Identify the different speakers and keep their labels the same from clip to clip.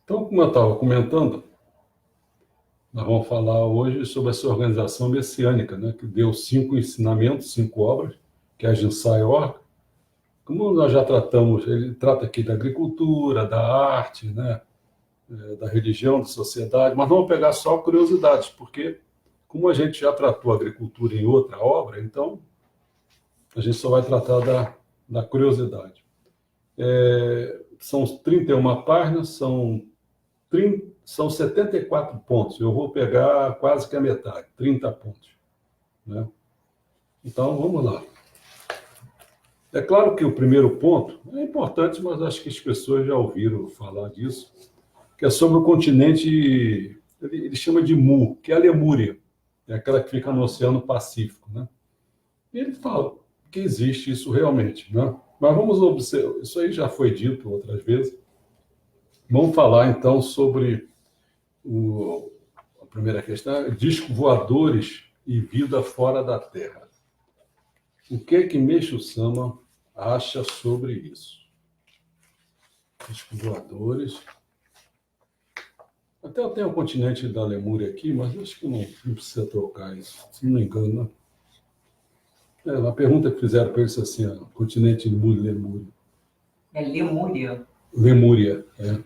Speaker 1: Então, como eu estava comentando, nós vamos falar hoje sobre essa organização messiânica, né, que deu 5 ensinamentos, 5 obras, que é a Jinsai Org. Como nós já tratamos, ele trata aqui da agricultura, da arte, né, da religião, da sociedade, mas vamos pegar só curiosidades, porque como a gente já tratou a agricultura em outra obra, então a gente só vai tratar da curiosidade. São 31 páginas, são 74 pontos. Eu vou pegar quase que a metade, 30 pontos. Né? Então, vamos lá. É claro que o primeiro ponto é importante, mas acho que as pessoas já ouviram falar disso, que é sobre o continente, ele chama de Mu, que é a Lemúria, é aquela que fica no Oceano Pacífico. Né? E ele fala que existe isso realmente. Né? Mas vamos observar, isso aí já foi dito outras vezes. Vamos falar então sobre a primeira questão, discos voadores e vida fora da Terra. O que Meixo Sama acha sobre isso? Discos voadores. Até eu tenho o continente da Lemúria aqui, mas acho que não precisa trocar isso, se não me engano, né? A pergunta que fizeram para eles assim, o continente de Lemúria.
Speaker 2: É Lemúria?
Speaker 1: Lemúria, é.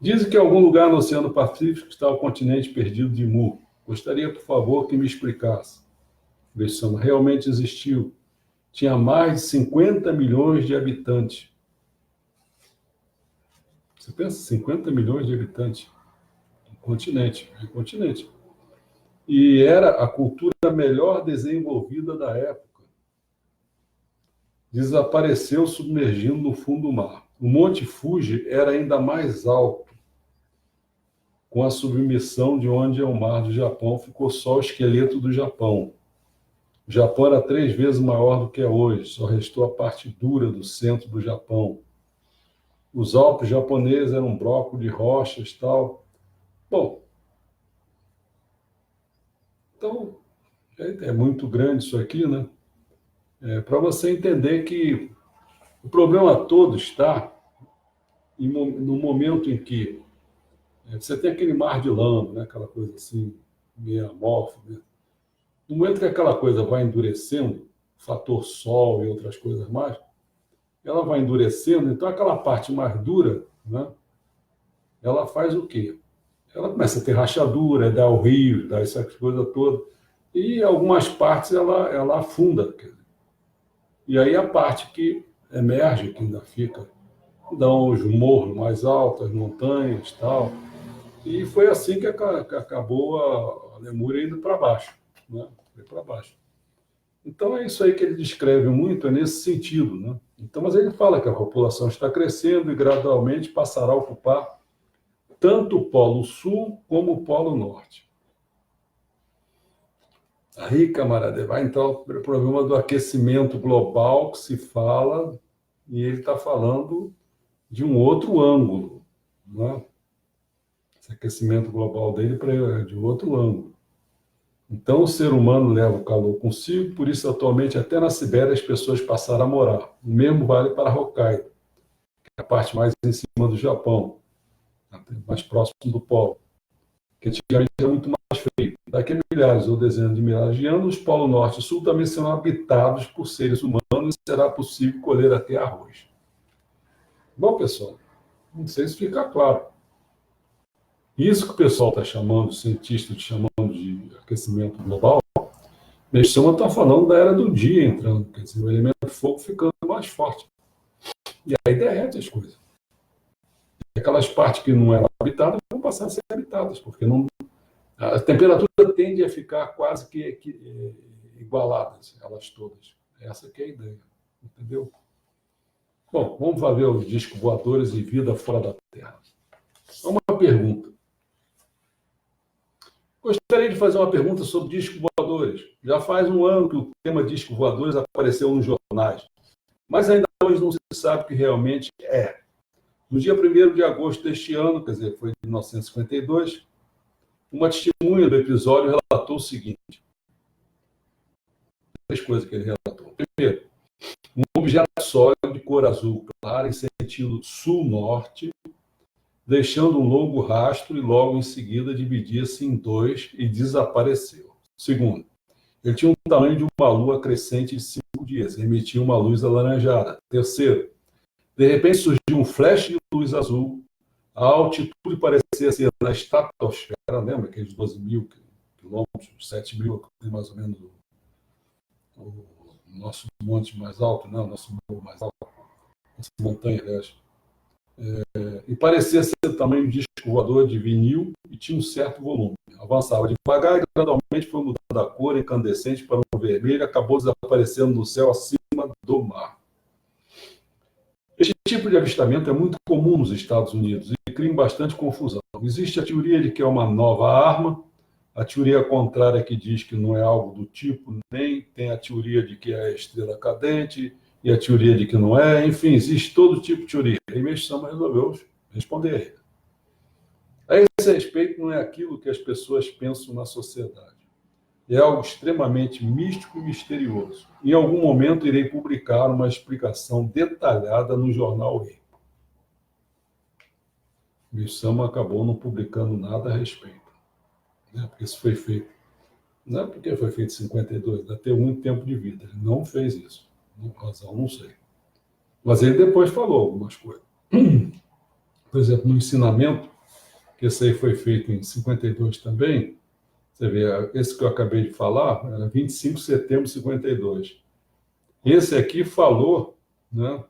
Speaker 1: Dizem que em algum lugar no Oceano Pacífico está o continente perdido de Mu. Gostaria, por favor, que me explicasse. Meixo Sama realmente existiu. Tinha mais de 50 milhões de habitantes. Você pensa, 50 milhões de habitantes? Um continente. E era a cultura melhor desenvolvida da época. Desapareceu submergindo no fundo do mar. O Monte Fuji era ainda mais alto. Com a submissão de onde é o mar do Japão, ficou só o esqueleto do Japão. O Japão era 3 vezes maior do que é hoje, só restou a parte dura do centro do Japão. Os Alpes japoneses eram um bloco de rochas e tal. Bom, então, é muito grande isso aqui, né? Para você entender que o problema todo está no momento em que você tem aquele mar de lama, né? Aquela coisa assim, meio amorfa, né? No momento que aquela coisa vai endurecendo, fator sol e outras coisas mais, ela vai endurecendo, então aquela parte mais dura, né, ela faz o quê? Ela começa a ter rachadura, dá o rio, dá essa coisa toda, e algumas partes ela afunda. E aí a parte que emerge, que ainda fica, dão os morros mais altos, as montanhas e tal. E foi assim que acabou a Lemúria indo para baixo. Né? Foi para baixo. Então é isso aí que ele descreve muito, é nesse sentido. Né? Então, mas ele fala que a população está crescendo e gradualmente passará a ocupar tanto o Polo Sul como o Polo Norte. Aí, camarada, vai entrar o problema do aquecimento global que se fala, e ele está falando de um outro ângulo. Né? Esse aquecimento global dele é de outro ângulo. Então, o ser humano leva o calor consigo, por isso, atualmente, até na Sibéria, as pessoas passaram a morar. O mesmo vale para Hokkaido, que é a parte mais em cima do Japão, mais próximo do polo, que antigamente era muito mais frio. Daqui a milhares ou dezenas de milhares de anos, os polos norte e sul também serão habitados por seres humanos e será possível colher até arroz. Bom, pessoal, não sei se fica claro. Isso que o pessoal está chamando, os cientistas chamando de aquecimento global, Meixo Sama está falando da era do dia entrando, quer dizer, o elemento fogo ficando mais forte. E aí derrete as coisas. E aquelas partes que não eram habitadas vão passar a ser habitadas, porque não, a temperatura tende a ficar quase que igualadas, elas todas. Essa que é a ideia, entendeu? Bom, vamos ver os discos voadores e vida fora da Terra. Uma pergunta. Gostaria de fazer uma pergunta sobre discos voadores. Já faz um ano que o tema discos voadores apareceu nos jornais, mas ainda hoje não se sabe o que realmente é. No dia 1º de agosto deste ano, quer dizer, foi de 1952, uma testemunha do episódio relatou o seguinte. 3 coisas que ele relatou. Primeiro, um objeto sólido de cor azul clara em sentido sul-norte deixando um longo rastro e logo em seguida dividia-se em dois e desapareceu. Segundo, ele tinha o tamanho de uma lua crescente de 5 dias, emitia uma luz alaranjada. Terceiro, de repente surgiu um flash de luz azul, a altitude parecia ser na estratosfera, lembra aqueles 12 mil quilômetros, 7 mil, tem mais ou menos o nosso monte mais alto, né? O nosso morro mais alto, nossa montanha, aliás. E parecia ser do tamanho de um disco voador de vinil e tinha um certo volume. Avançava devagar e gradualmente foi mudando a cor incandescente para um vermelho e acabou desaparecendo no céu acima do mar. Este tipo de avistamento é muito comum nos Estados Unidos e cria bastante confusão. Existe a teoria de que é uma nova arma, a teoria contrária que diz que não é algo do tipo, nem tem a teoria de que é estrela cadente e a teoria de que não é. Enfim, existe todo tipo de teoria. E Meixama resolveu responder a ele. A esse respeito, não é aquilo que as pessoas pensam na sociedade. É algo extremamente místico e misterioso. Em algum momento irei publicar uma explicação detalhada no jornal E. Meixama acabou não publicando nada a respeito. Né? Porque isso foi feito. Não é porque foi feito em 52, ainda tem muito tempo de vida. Ele não fez isso. Por razão, não sei. Mas ele depois falou algumas coisas. Por exemplo, no ensinamento, que esse aí foi feito em 52 também, você vê, esse que eu acabei de falar, era 25 de setembro de 52. Esse aqui falou, né,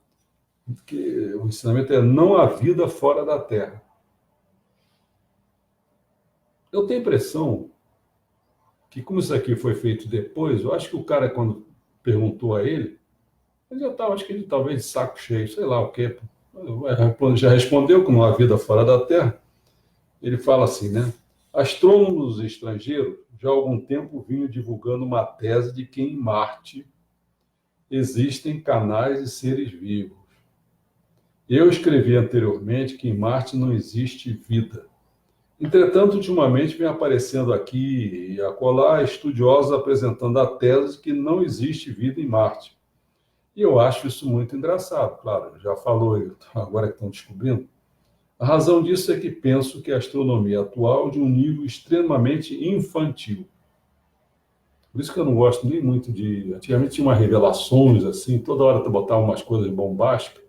Speaker 1: que o ensinamento é não há vida fora da Terra. Eu tenho a impressão que, como isso aqui foi feito depois, eu acho que o cara, quando perguntou a ele já estava, acho que ele talvez de saco cheio, sei lá o quê. Já respondeu que não há vida fora da Terra. Ele fala assim, né? Astrônomos estrangeiros já há algum tempo vinham divulgando uma tese de que em Marte existem canais de seres vivos. Eu escrevi anteriormente que em Marte não existe vida. Entretanto, ultimamente vem aparecendo aqui e acolá estudiosos apresentando a tese de que não existe vida em Marte. E eu acho isso muito engraçado, claro, já falou, agora que estão descobrindo. A razão disso é que penso que a astronomia atual é de um nível extremamente infantil. Por isso que eu não gosto nem muito de... Antigamente tinha umas revelações, assim, toda hora tu botava umas coisas bombásticas.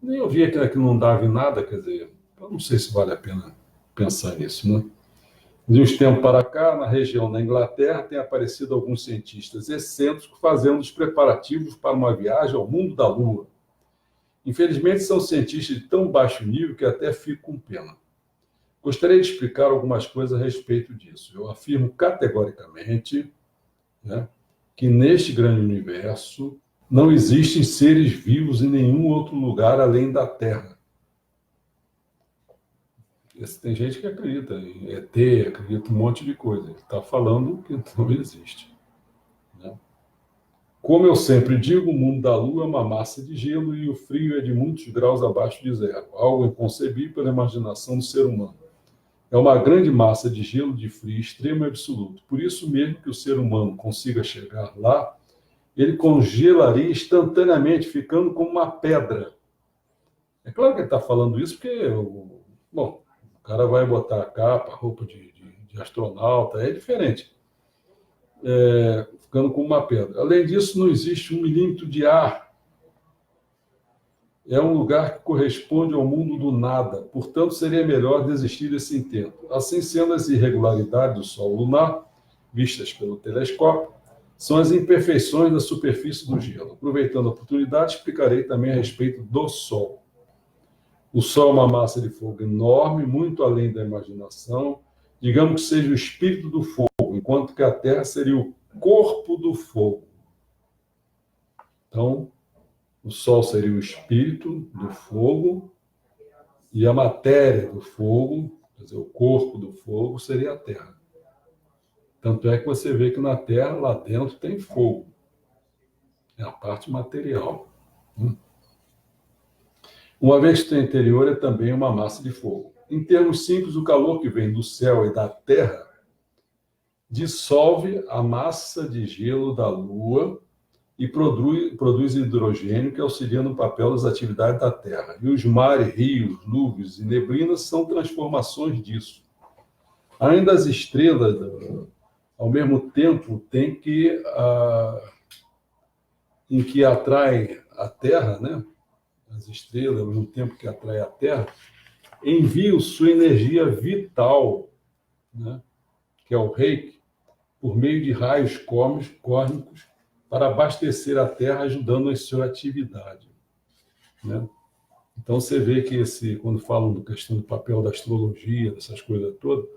Speaker 1: Nem eu via que aquilo não dava em nada, quer dizer, eu não sei se vale a pena pensar nisso, né? De uns tempos para cá, na região da Inglaterra, tem aparecido alguns cientistas excêntricos fazendo os preparativos para uma viagem ao mundo da Lua. Infelizmente, são cientistas de tão baixo nível que até fico com pena. Gostaria de explicar algumas coisas a respeito disso. Eu afirmo categoricamente, né, que neste grande universo não existem seres vivos em nenhum outro lugar além da Terra. Tem gente que acredita em ET, acredita em um monte de coisa. Ele está falando que não existe. Né? Como eu sempre digo, o mundo da Lua é uma massa de gelo e o frio é de muitos graus abaixo de zero, algo inconcebível pela imaginação do ser humano. É uma grande massa de gelo de frio extremo e absoluto. Por isso mesmo que o ser humano consiga chegar lá, ele congelaria instantaneamente, ficando como uma pedra. É claro que ele está falando isso porque, bom, o cara vai botar a capa, a roupa de astronauta, é diferente. Ficando como uma pedra. Além disso, não existe 1 milímetro de ar. É um lugar que corresponde ao mundo do nada. Portanto, seria melhor desistir desse intento. Assim sendo, as irregularidades do Sol lunar, vistas pelo telescópio, são as imperfeições da superfície do gelo. Aproveitando a oportunidade, explicarei também a respeito do Sol. O Sol é uma massa de fogo enorme, muito além da imaginação. Digamos que seja o espírito do fogo, enquanto que a Terra seria o corpo do fogo. Então, o Sol seria o espírito do fogo e a matéria do fogo, quer dizer, o corpo do fogo, seria a Terra. Tanto é que você vê que na Terra, lá dentro, tem fogo. É a parte material. Uma vez que o interior é também uma massa de fogo. Em termos simples, o calor que vem do céu e da Terra dissolve a massa de gelo da Lua e produz hidrogênio que auxilia no papel das atividades da Terra. E os mares, rios, nuvens e neblinas são transformações disso. Além das estrelas, ao mesmo tempo, tem que em que atrai a Terra, né? As estrelas, ao mesmo tempo que atrai a Terra, enviam sua energia vital, né? Que é o reiki, por meio de raios cósmicos para abastecer a Terra, ajudando a sua atividade, né? Então, você vê que quando falam da questão do papel da astrologia, dessas coisas todas,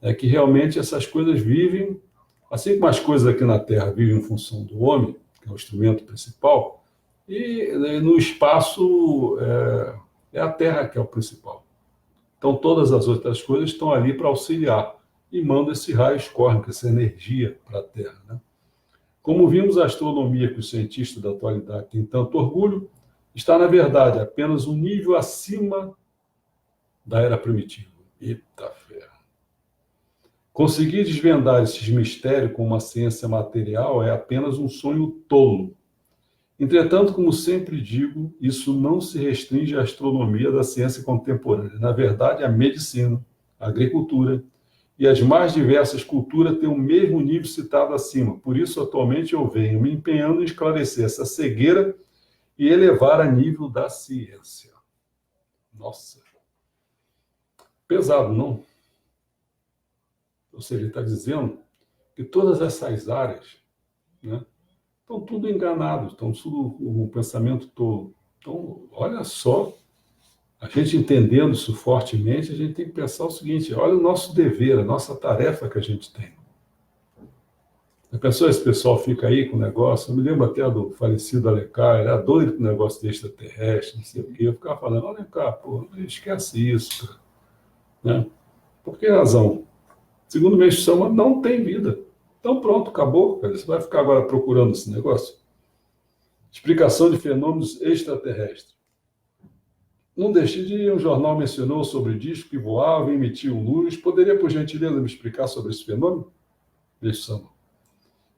Speaker 1: é que realmente essas coisas vivem, assim como as coisas aqui na Terra vivem em função do homem, que é o instrumento principal, e no espaço é a Terra que é o principal. Então, todas as outras coisas estão ali para auxiliar e mandam esse raio cósmico, essa energia para a Terra, né? Como vimos, a astronomia que os cientistas da atualidade têm tanto orgulho está, na verdade, apenas um nível acima da era primitiva. Eita ferro! Conseguir desvendar esses mistérios com uma ciência material é apenas um sonho tolo. Entretanto, como sempre digo, isso não se restringe à astronomia da ciência contemporânea. Na verdade, a medicina, a agricultura e as mais diversas culturas têm o mesmo nível citado acima. Por isso, atualmente, eu venho me empenhando em esclarecer essa cegueira e elevar a nível da ciência. Nossa! Pesado, não? Ou seja, ele está dizendo que todas essas áreas, né, estão tudo enganados, estão tudo um pensamento todo. Então, olha só, a gente entendendo isso fortemente, a gente tem que pensar o seguinte: olha o nosso dever, a nossa tarefa que a gente tem. A pessoa, esse pessoal fica aí com o negócio, eu me lembro até do falecido Alencar, ele era doido com o negócio de extraterrestre, não sei o quê, eu ficava falando: olha cá, pô, esquece isso, cara. Né? Por que razão? Segundo o Meixo Sama, não tem vida. Então pronto, acabou. Você vai ficar agora procurando esse negócio? Explicação de fenômenos extraterrestres. Num destes dias, um jornal mencionou sobre discos que voavam e emitiam luz. Poderia, por gentileza, me explicar sobre esse fenômeno? Meixo Sama.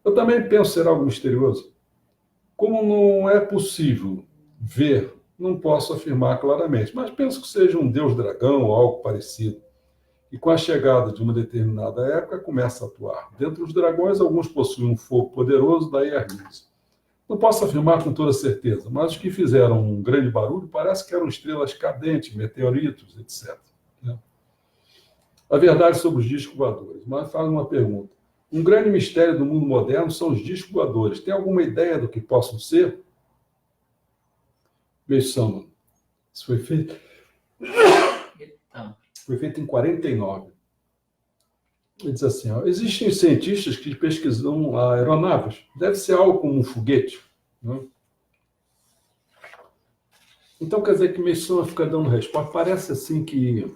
Speaker 1: Eu também penso ser algo misterioso. Como não é possível ver, não posso afirmar claramente, mas penso que seja um deus dragão ou algo parecido. E com a chegada de uma determinada época, começa a atuar. Dentre os dragões, alguns possuem um fogo poderoso, daí a luz. Não posso afirmar com toda certeza, mas os que fizeram um grande barulho parece que eram estrelas cadentes, meteoritos, etc. A verdade sobre os discos voadores. Mas faz uma pergunta. Um grande mistério do mundo moderno são os discos voadores. Tem alguma ideia do que possam ser? Meixo Sama. Isso foi feito... Foi feito em 49. Ele diz assim: ó, existem cientistas que pesquisam aeronaves. Deve ser algo como um foguete. Né? Então, quer dizer que Meixo Sama fica dando resposta. Parece assim que...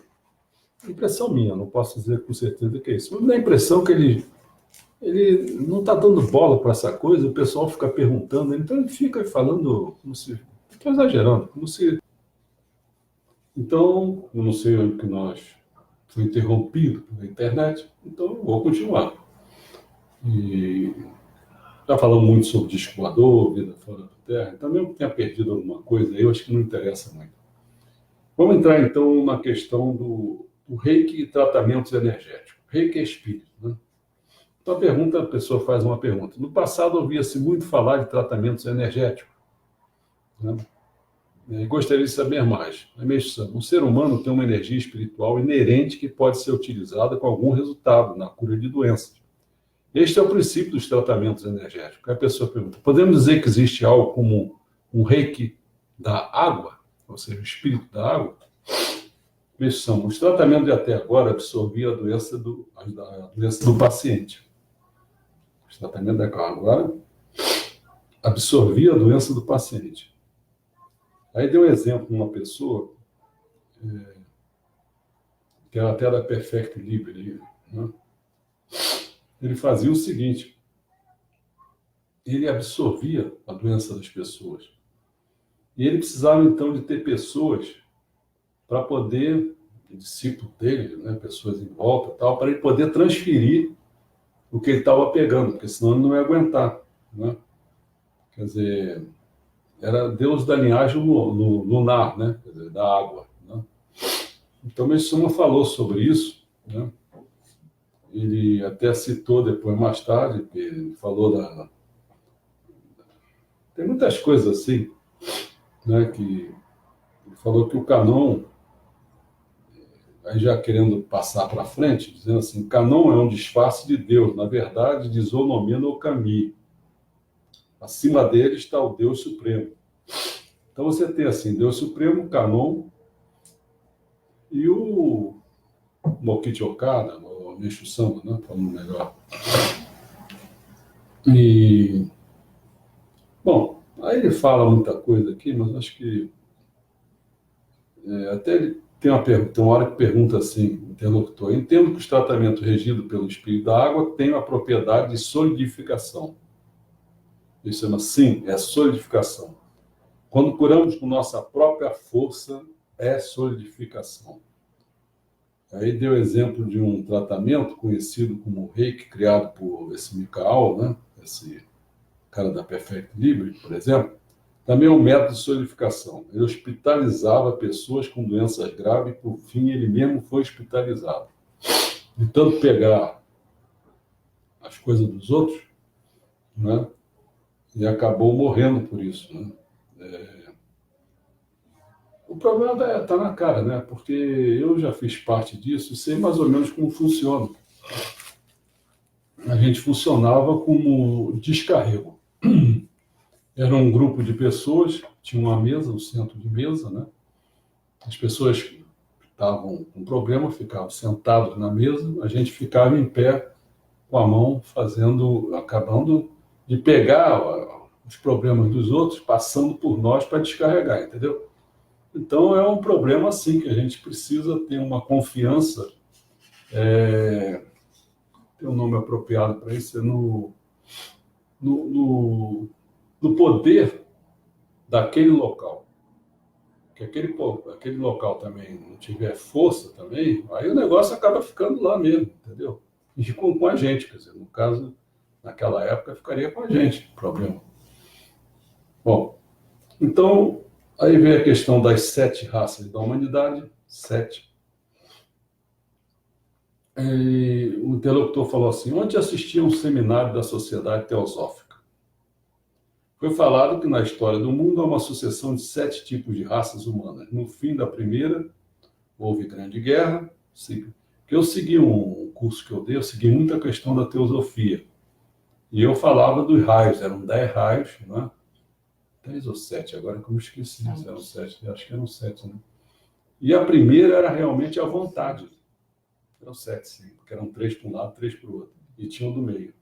Speaker 1: Impressão minha, não posso dizer com certeza que é isso. Mas dá a impressão que ele não está dando bola para essa coisa, o pessoal fica perguntando. Então, ele fica falando como se... Estou exagerando, como se... Então, eu não sei onde que nós foi interrompido pela internet, então eu vou continuar. E já falamos muito sobre disco voador, vida fora da Terra, então mesmo que tenha perdido alguma coisa aí, eu acho que não interessa muito. Vamos entrar então na questão do reiki e tratamentos energéticos. Reiki é espírito, né? Então a pessoa faz uma pergunta. No passado ouvia-se muito falar de tratamentos energéticos, né? Gostaria de saber mais. O ser humano tem uma energia espiritual inerente que pode ser utilizada com algum resultado na cura de doenças. Este é o princípio dos tratamentos energéticos. A pessoa pergunta: podemos dizer que existe algo como um reiki da água, ou seja, o espírito da água? Os tratamentos de até agora absorviam a doença do paciente. Os tratamentos da água agora absorvia a doença do paciente. Aí deu um exemplo de uma pessoa, que era até da Perfect Libre, né? Ele fazia o seguinte: ele absorvia a doença das pessoas. E ele precisava, então, de ter pessoas para poder, discípulo dele, né, pessoas em volta, tal, para ele poder transferir o que ele estava pegando, porque senão ele não ia aguentar, né? Quer dizer, era deus da linhagem lunar, né? Quer dizer, da água, né? Então, Meshama falou sobre isso, né? Ele até citou depois, mais tarde, que ele falou Tem muitas coisas assim, né? Que ele falou que o Canon, aí já querendo passar para frente, dizendo assim, Canon é um disfarce de Deus, na verdade, desonomina o caminho. Acima dele está o Deus Supremo. Então você tem assim, Deus Supremo, Canon, e o Mokichi Okada, o Meixo Samba, né? Falando melhor. E, bom, aí ele fala muita coisa aqui, mas acho que até ele tem uma hora que pergunta assim, o interlocutor, entendo que os tratamentos regidos pelo espírito da água têm a propriedade de solidificação. Ele chama, sim, é solidificação. Quando curamos com nossa própria força, é solidificação. Aí deu exemplo de um tratamento conhecido como Reiki, criado por esse Mikao, né? Esse cara da Perfect Libre, por exemplo. Também é um método de solidificação. Ele hospitalizava pessoas com doenças graves e, por fim, ele mesmo foi hospitalizado. De tanto pegar as coisas dos outros, né? E acabou morrendo por isso, né? O problema está na cara, né? Porque eu já fiz parte disso e sei mais ou menos como funciona. A gente funcionava como descarrego. Era um grupo de pessoas, tinha uma mesa, um centro de mesa, né? As pessoas que estavam com problema ficavam sentados na mesa, a gente ficava em pé com a mão acabando de pegar os problemas dos outros, passando por nós para descarregar, entendeu? Então, é um problema, assim, que a gente precisa ter uma confiança, tem um nome apropriado para isso, é no poder daquele local. Que aquele local também não tiver força também, aí o negócio acaba ficando lá mesmo, entendeu? E com a gente, quer dizer, no caso, naquela época, ficaria com a gente o problema. Bom, então... Aí vem a questão das 7 raças da humanidade, 7. E o interlocutor falou assim, ontem assisti a um seminário da Sociedade Teosófica. Foi falado que na história do mundo há uma sucessão de 7 tipos de raças humanas. No fim da primeira, houve grande guerra, que eu segui um curso que eu dei, eu segui muita questão da teosofia. E eu falava dos raios, eram 10 raios, né? 10 ou 7, agora que eu me esqueci, eram 7, acho que eram 7, né? E a primeira era realmente a vontade. Eram 7, sim, porque eram 3 para um lado, 3 para o outro. E tinha um do meio.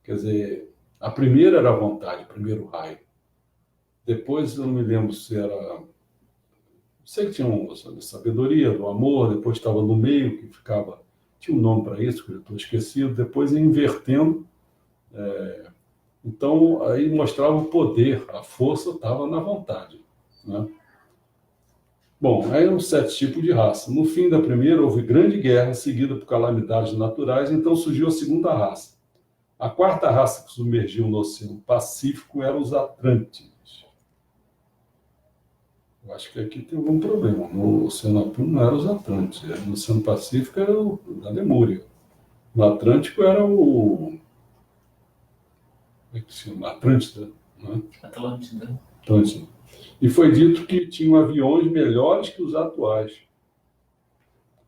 Speaker 1: Quer dizer, a primeira era a vontade, o primeiro raio. Depois, eu não me lembro se era... Sei que tinha a sabedoria, do amor, depois estava no meio, que ficava... Tinha um nome para isso, que eu estou esquecido. Depois, invertendo... Então, aí mostrava o poder, a força estava na vontade, né? Bom, aí eram 7 tipos de raça. No fim da primeira, houve grande guerra, seguida por calamidades naturais, então surgiu a segunda raça. A quarta raça que submergiu no Oceano Pacífico eram os Atlântides. Eu acho que aqui tem algum problema. No Oceano Atlântico não eram os Atlântides, no Oceano Pacífico era o da Lemúria. No Atlântico era o... Como é que se chama? Atlântida, né?
Speaker 2: Atlântida.
Speaker 1: E foi dito que tinham aviões melhores que os atuais.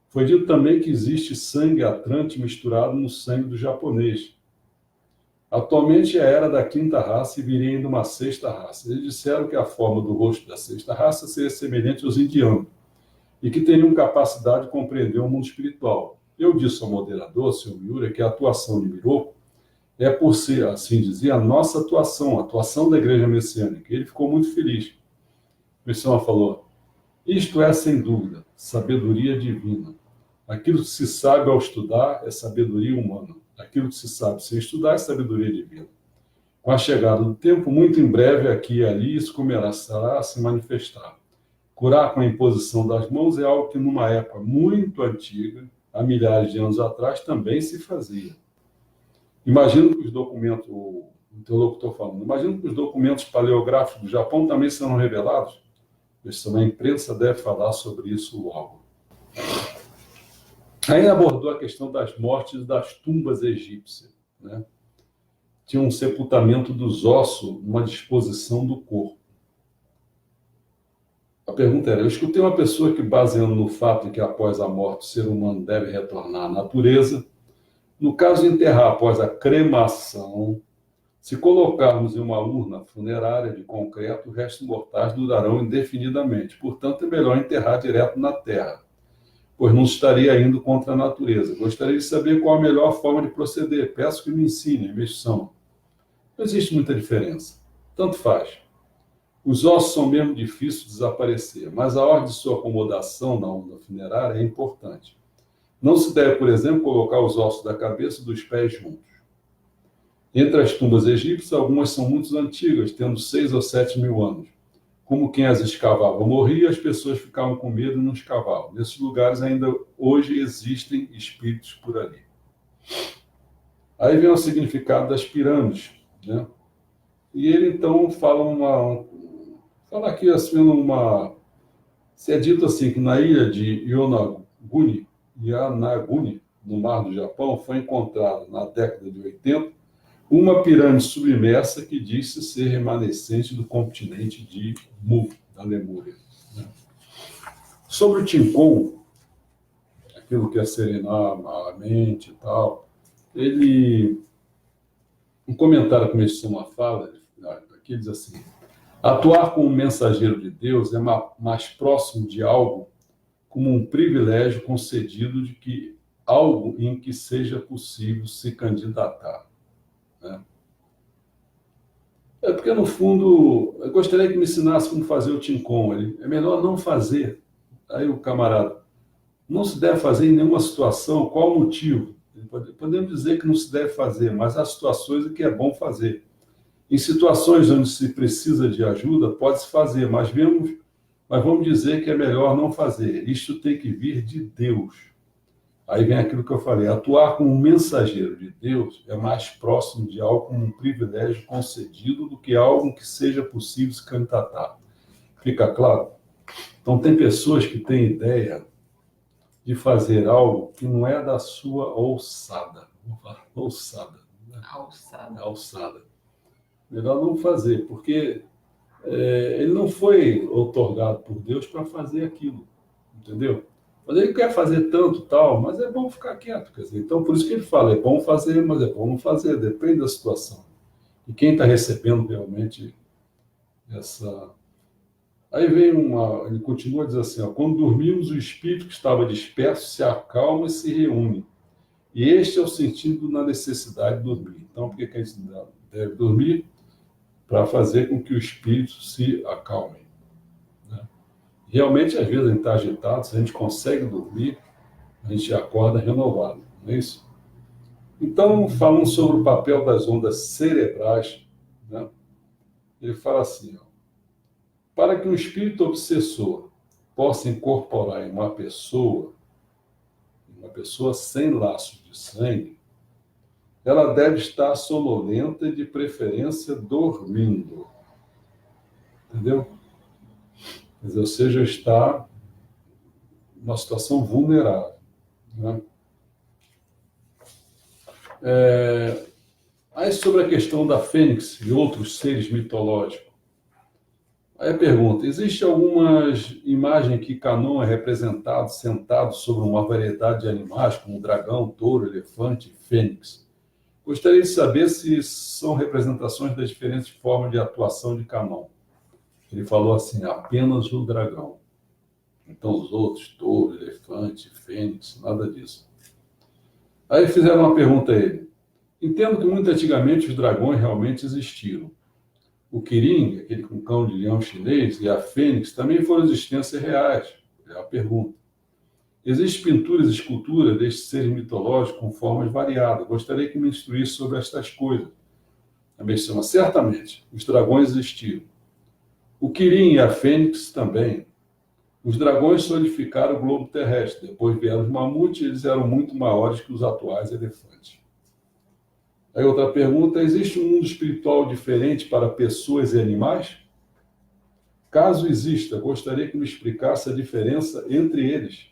Speaker 1: Foi dito também que existe sangue atlante misturado no sangue do japonês. Atualmente é a era da 5ª raça e viria ainda uma 6ª raça. Eles disseram que a forma do rosto da 6ª raça seria semelhante aos indianos e que teriam capacidade de compreender o mundo espiritual. Eu disse ao moderador, Sr. Miura, que a atuação de Miroku é, por ser, assim dizer, a nossa atuação, a atuação da Igreja Messiânica. Ele ficou muito feliz. O Messião falou, isto é, sem dúvida, sabedoria divina. Aquilo que se sabe ao estudar é sabedoria humana. Aquilo que se sabe sem estudar é sabedoria divina. Com a chegada do tempo, muito em breve, aqui e ali, isso começará a se manifestar. Curar com a imposição das mãos é algo que, numa época muito antiga, há milhares de anos atrás, também se fazia. Imagino que os documentos, o interlocutor falando, imagino que os documentos paleográficos do Japão também serão revelados. A imprensa deve falar sobre isso logo. Aí abordou a questão das mortes das tumbas egípcias, né? Tinha um sepultamento dos ossos, uma disposição do corpo. A pergunta era, eu escutei uma pessoa que, baseando no fato de que após a morte o ser humano deve retornar à natureza, no caso de enterrar após a cremação, se colocarmos em uma urna funerária de concreto, os restos mortais durarão indefinidamente. Portanto, é melhor enterrar direto na terra, pois não estaria indo contra a natureza. Gostaria de saber qual a melhor forma de proceder. Peço que me ensine, investigação. Não existe muita diferença. Tanto faz. Os ossos são mesmo difíceis de desaparecer, mas a ordem de sua acomodação na urna funerária é importante. Não se deve, por exemplo, colocar os ossos da cabeça e dos pés juntos. Entre as tumbas egípcias, algumas são muito antigas, tendo 6 ou 7 mil anos. Como quem as escavava morria, as pessoas ficavam com medo e não escavavam. Nesses lugares ainda hoje existem espíritos por ali. Aí vem o significado das pirâmides, né? E ele então fala aqui assim se é dito assim que na ilha de Yonaguni, no mar do Japão, foi encontrada na década de 80 uma pirâmide submersa que diz-se ser remanescente do continente de Mu, da Lemúria. Sobre o Tinkon, aquilo que é serenar a mente e tal, um comentário que começou uma fala, aqui diz assim, atuar como mensageiro de Deus é mais próximo de algo como um privilégio concedido de que algo em que seja possível se candidatar. Né? É porque, no fundo, eu gostaria que me ensinasse como fazer o Tinkon. É melhor não fazer. Aí o camarada, não se deve fazer em nenhuma situação. Qual o motivo? Podemos dizer que não se deve fazer, mas há situações em que é bom fazer. Em situações onde se precisa de ajuda, pode-se fazer, mas vamos dizer que é melhor não fazer. Isto tem que vir de Deus. Aí vem aquilo que eu falei, atuar como um mensageiro de Deus é mais próximo de algo como um privilégio concedido do que algo que seja possível se candidatar. Fica claro? Então, tem pessoas que têm ideia de fazer algo que não é da sua alçada. Alçada. Né? Alçada. Melhor não fazer, porque ele não foi outorgado por Deus para fazer aquilo, entendeu? Mas ele quer fazer tanto, tal, mas é bom ficar quieto. Quer dizer, então, por isso que ele fala, é bom fazer, mas é bom não fazer, depende da situação. E quem está recebendo realmente essa... Aí vem ele continua a dizer assim, quando dormimos, o espírito que estava disperso se acalma e se reúne. E este é o sentido na necessidade de dormir. Então, por que a gente deve dormir? Para fazer com que o espírito se acalme. Realmente, às vezes, a gente está agitado, se a gente consegue dormir, a gente acorda renovado, não é isso? Então, falando sobre o papel das ondas cerebrais, né? Ele fala assim, para que um espírito obsessor possa incorporar em uma pessoa sem laços de sangue, ela deve estar sonolenta e, de preferência, dormindo. Entendeu? Quer dizer, ou seja, está numa situação vulnerável. Né? Aí, sobre a questão da fênix e outros seres mitológicos, aí a pergunta, existe algumas imagens que Canon é representado sentado sobre uma variedade de animais, como dragão, touro, elefante e fênix. Gostaria de saber se são representações das diferentes formas de atuação de Canon. Ele falou assim, apenas o dragão. Então, os outros, touro, elefante, fênix, nada disso. Aí fizeram uma pergunta a ele. Entendo que muito antigamente os dragões realmente existiram. O Kirin, aquele com cão de leão chinês, e a fênix também foram existências reais. É a pergunta. Existem pinturas e esculturas destes seres mitológicos com formas variadas. Gostaria que me instruísse sobre estas coisas. A menção, certamente, os dragões existiram. O Kirin e a fênix também. Os dragões solidificaram o globo terrestre. Depois vieram os mamutes e eles eram muito maiores que os atuais elefantes. Aí outra pergunta, existe um mundo espiritual diferente para pessoas e animais? Caso exista, gostaria que me explicasse a diferença entre eles.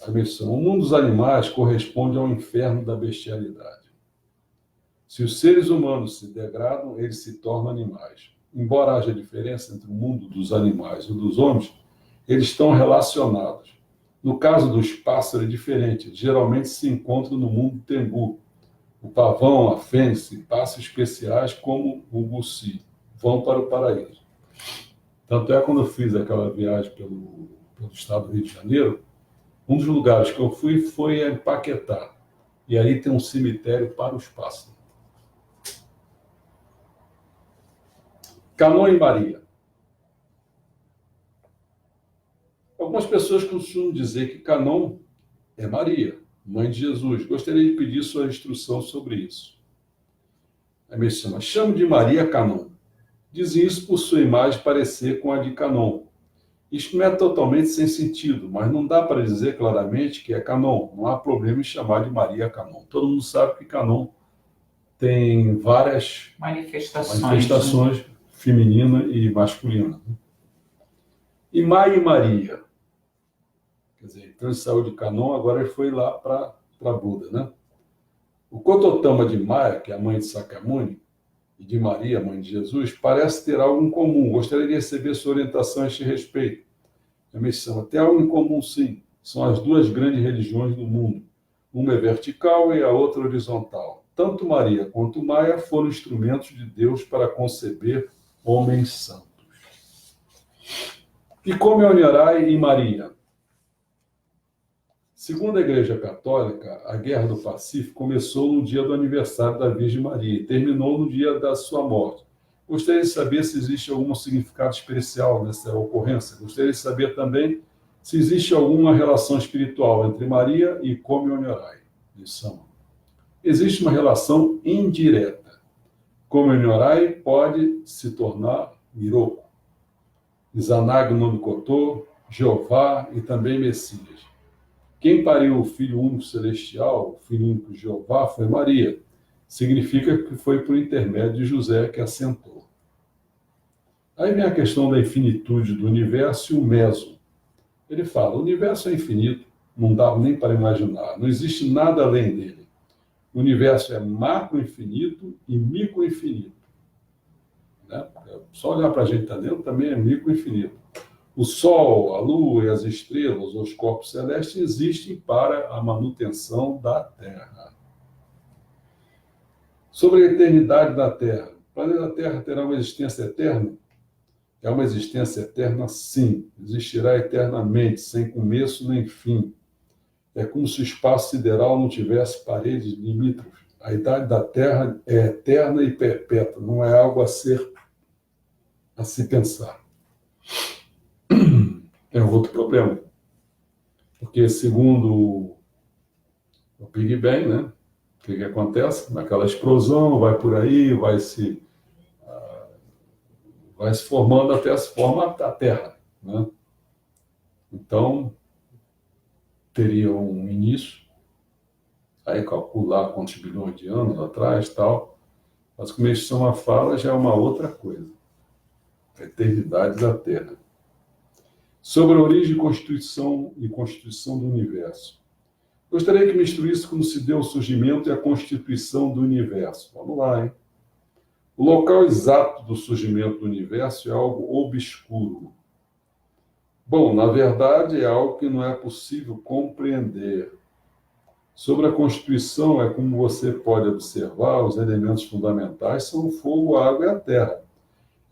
Speaker 1: A missão, o mundo dos animais corresponde ao inferno da bestialidade. Se os seres humanos se degradam, eles se tornam animais. Embora haja diferença entre o mundo dos animais e o dos homens, eles estão relacionados. No caso dos pássaros é diferente, geralmente se encontram no mundo tengu. O pavão, a fênix e pássaros especiais como o guci vão para o paraíso. Tanto é quando eu fiz aquela viagem pelo estado do Rio de Janeiro, um dos lugares que eu fui foi em Paquetá. E aí tem um cemitério para os pássaros. Canon e Maria. Algumas pessoas costumam dizer que Canon é Maria, mãe de Jesus. Gostaria de pedir sua instrução sobre isso. A me chama de Maria Canon. Dizem isso por sua imagem parecer com a de Canon. Isto não é totalmente sem sentido, mas não dá para dizer claramente que é Canon. Não há problema em chamar de Maria Canon. Todo mundo sabe que Canon tem várias manifestações feminina e masculina. E Maia e Maria. Quer dizer, então ele saiu de Canon, agora ele foi lá para Buda, né? O Kototama de Maia, que é a mãe de Sakyamuni, e de Maria, mãe de Jesus, parece ter algo em comum. Gostaria de receber sua orientação a este respeito. A missão tem algo em comum, sim. São as duas grandes religiões do mundo. Uma é vertical e a outra horizontal. Tanto Maria quanto Maia foram instrumentos de Deus para conceber homens santos. E como é Onyorai e Maria? Segundo a Igreja Católica, a Guerra do Pacífico começou no dia do aniversário da Virgem Maria e terminou no dia da sua morte. Gostaria de saber se existe algum significado especial nessa ocorrência. Gostaria de saber também se existe alguma relação espiritual entre Maria e Komi Onyorai. Existe uma relação indireta. Komi Onyorai pode se tornar Miroko, Izanagi no Mikoto, Jeová e também Messias. Quem pariu o Filho único celestial, o Filho único de Jeová, foi Maria. Significa que foi por intermédio de José que assentou. Aí vem a questão da infinitude do universo e o meso. Ele fala, o universo é infinito, não dá nem para imaginar, não existe nada além dele. O universo é macro-infinito e micro-infinito. Né? Só olhar para a gente está dentro também é micro-infinito. O Sol, a Lua e as estrelas, os corpos celestes, existem para a manutenção da Terra. Sobre a eternidade da Terra. O planeta Terra terá uma existência eterna? É uma existência eterna, sim. Existirá eternamente, sem começo nem fim. É como se o espaço sideral não tivesse paredes limítrofes. A idade da Terra é eterna e perpétua, não é algo a se pensar. É outro problema. Porque, segundo o Big Bang, né? O que acontece? Naquela explosão, vai por aí, vai se formando até se forma a Terra. Né? Então, teria um início, aí calcular quantos bilhões de anos atrás tal, mas como eles são uma fala, já é uma outra coisa. A eternidade da Terra. Sobre a origem e constituição do universo. Gostaria que me instruísse como se deu o surgimento e a constituição do universo. Vamos lá, hein? O local exato do surgimento do universo é algo obscuro. Bom, na verdade, é algo que não é possível compreender. Sobre a constituição, é como você pode observar, os elementos fundamentais são o fogo, a água e a terra.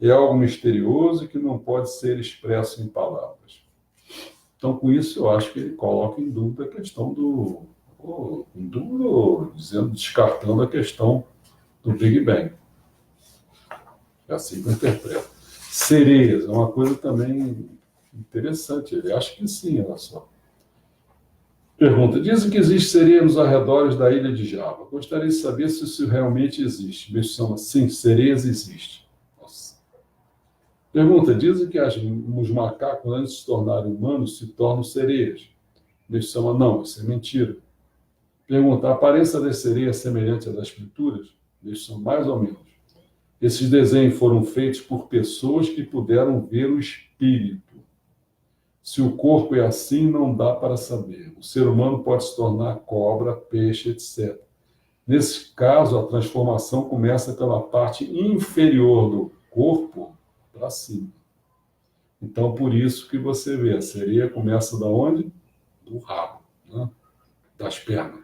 Speaker 1: É algo misterioso que não pode ser expresso em palavras. Então, com isso, eu acho que ele coloca em dúvida a questão descartando a questão do Big Bang. É assim que eu interpreto. Sereias é uma coisa também interessante. Ele acha que sim, olha só. Pergunta. Dizem que existe sereia nos arredores da ilha de Java. Gostaria de saber se isso realmente existe. Me chama, sim, sereias existem. Nossa. Pergunta. Dizem que os macacos, antes de se tornarem humanos, se tornam sereias. Me chama, não, isso é mentira. Pergunta, a aparência das sereias é semelhante à das pinturas? Eles são mais ou menos. Esses desenhos foram feitos por pessoas que puderam ver o espírito. Se o corpo é assim, não dá para saber. O ser humano pode se tornar cobra, peixe, etc. Nesse caso, a transformação começa pela parte inferior do corpo para cima. Então, por isso que você vê, a sereia começa da onde? Do rabo, né? Das pernas.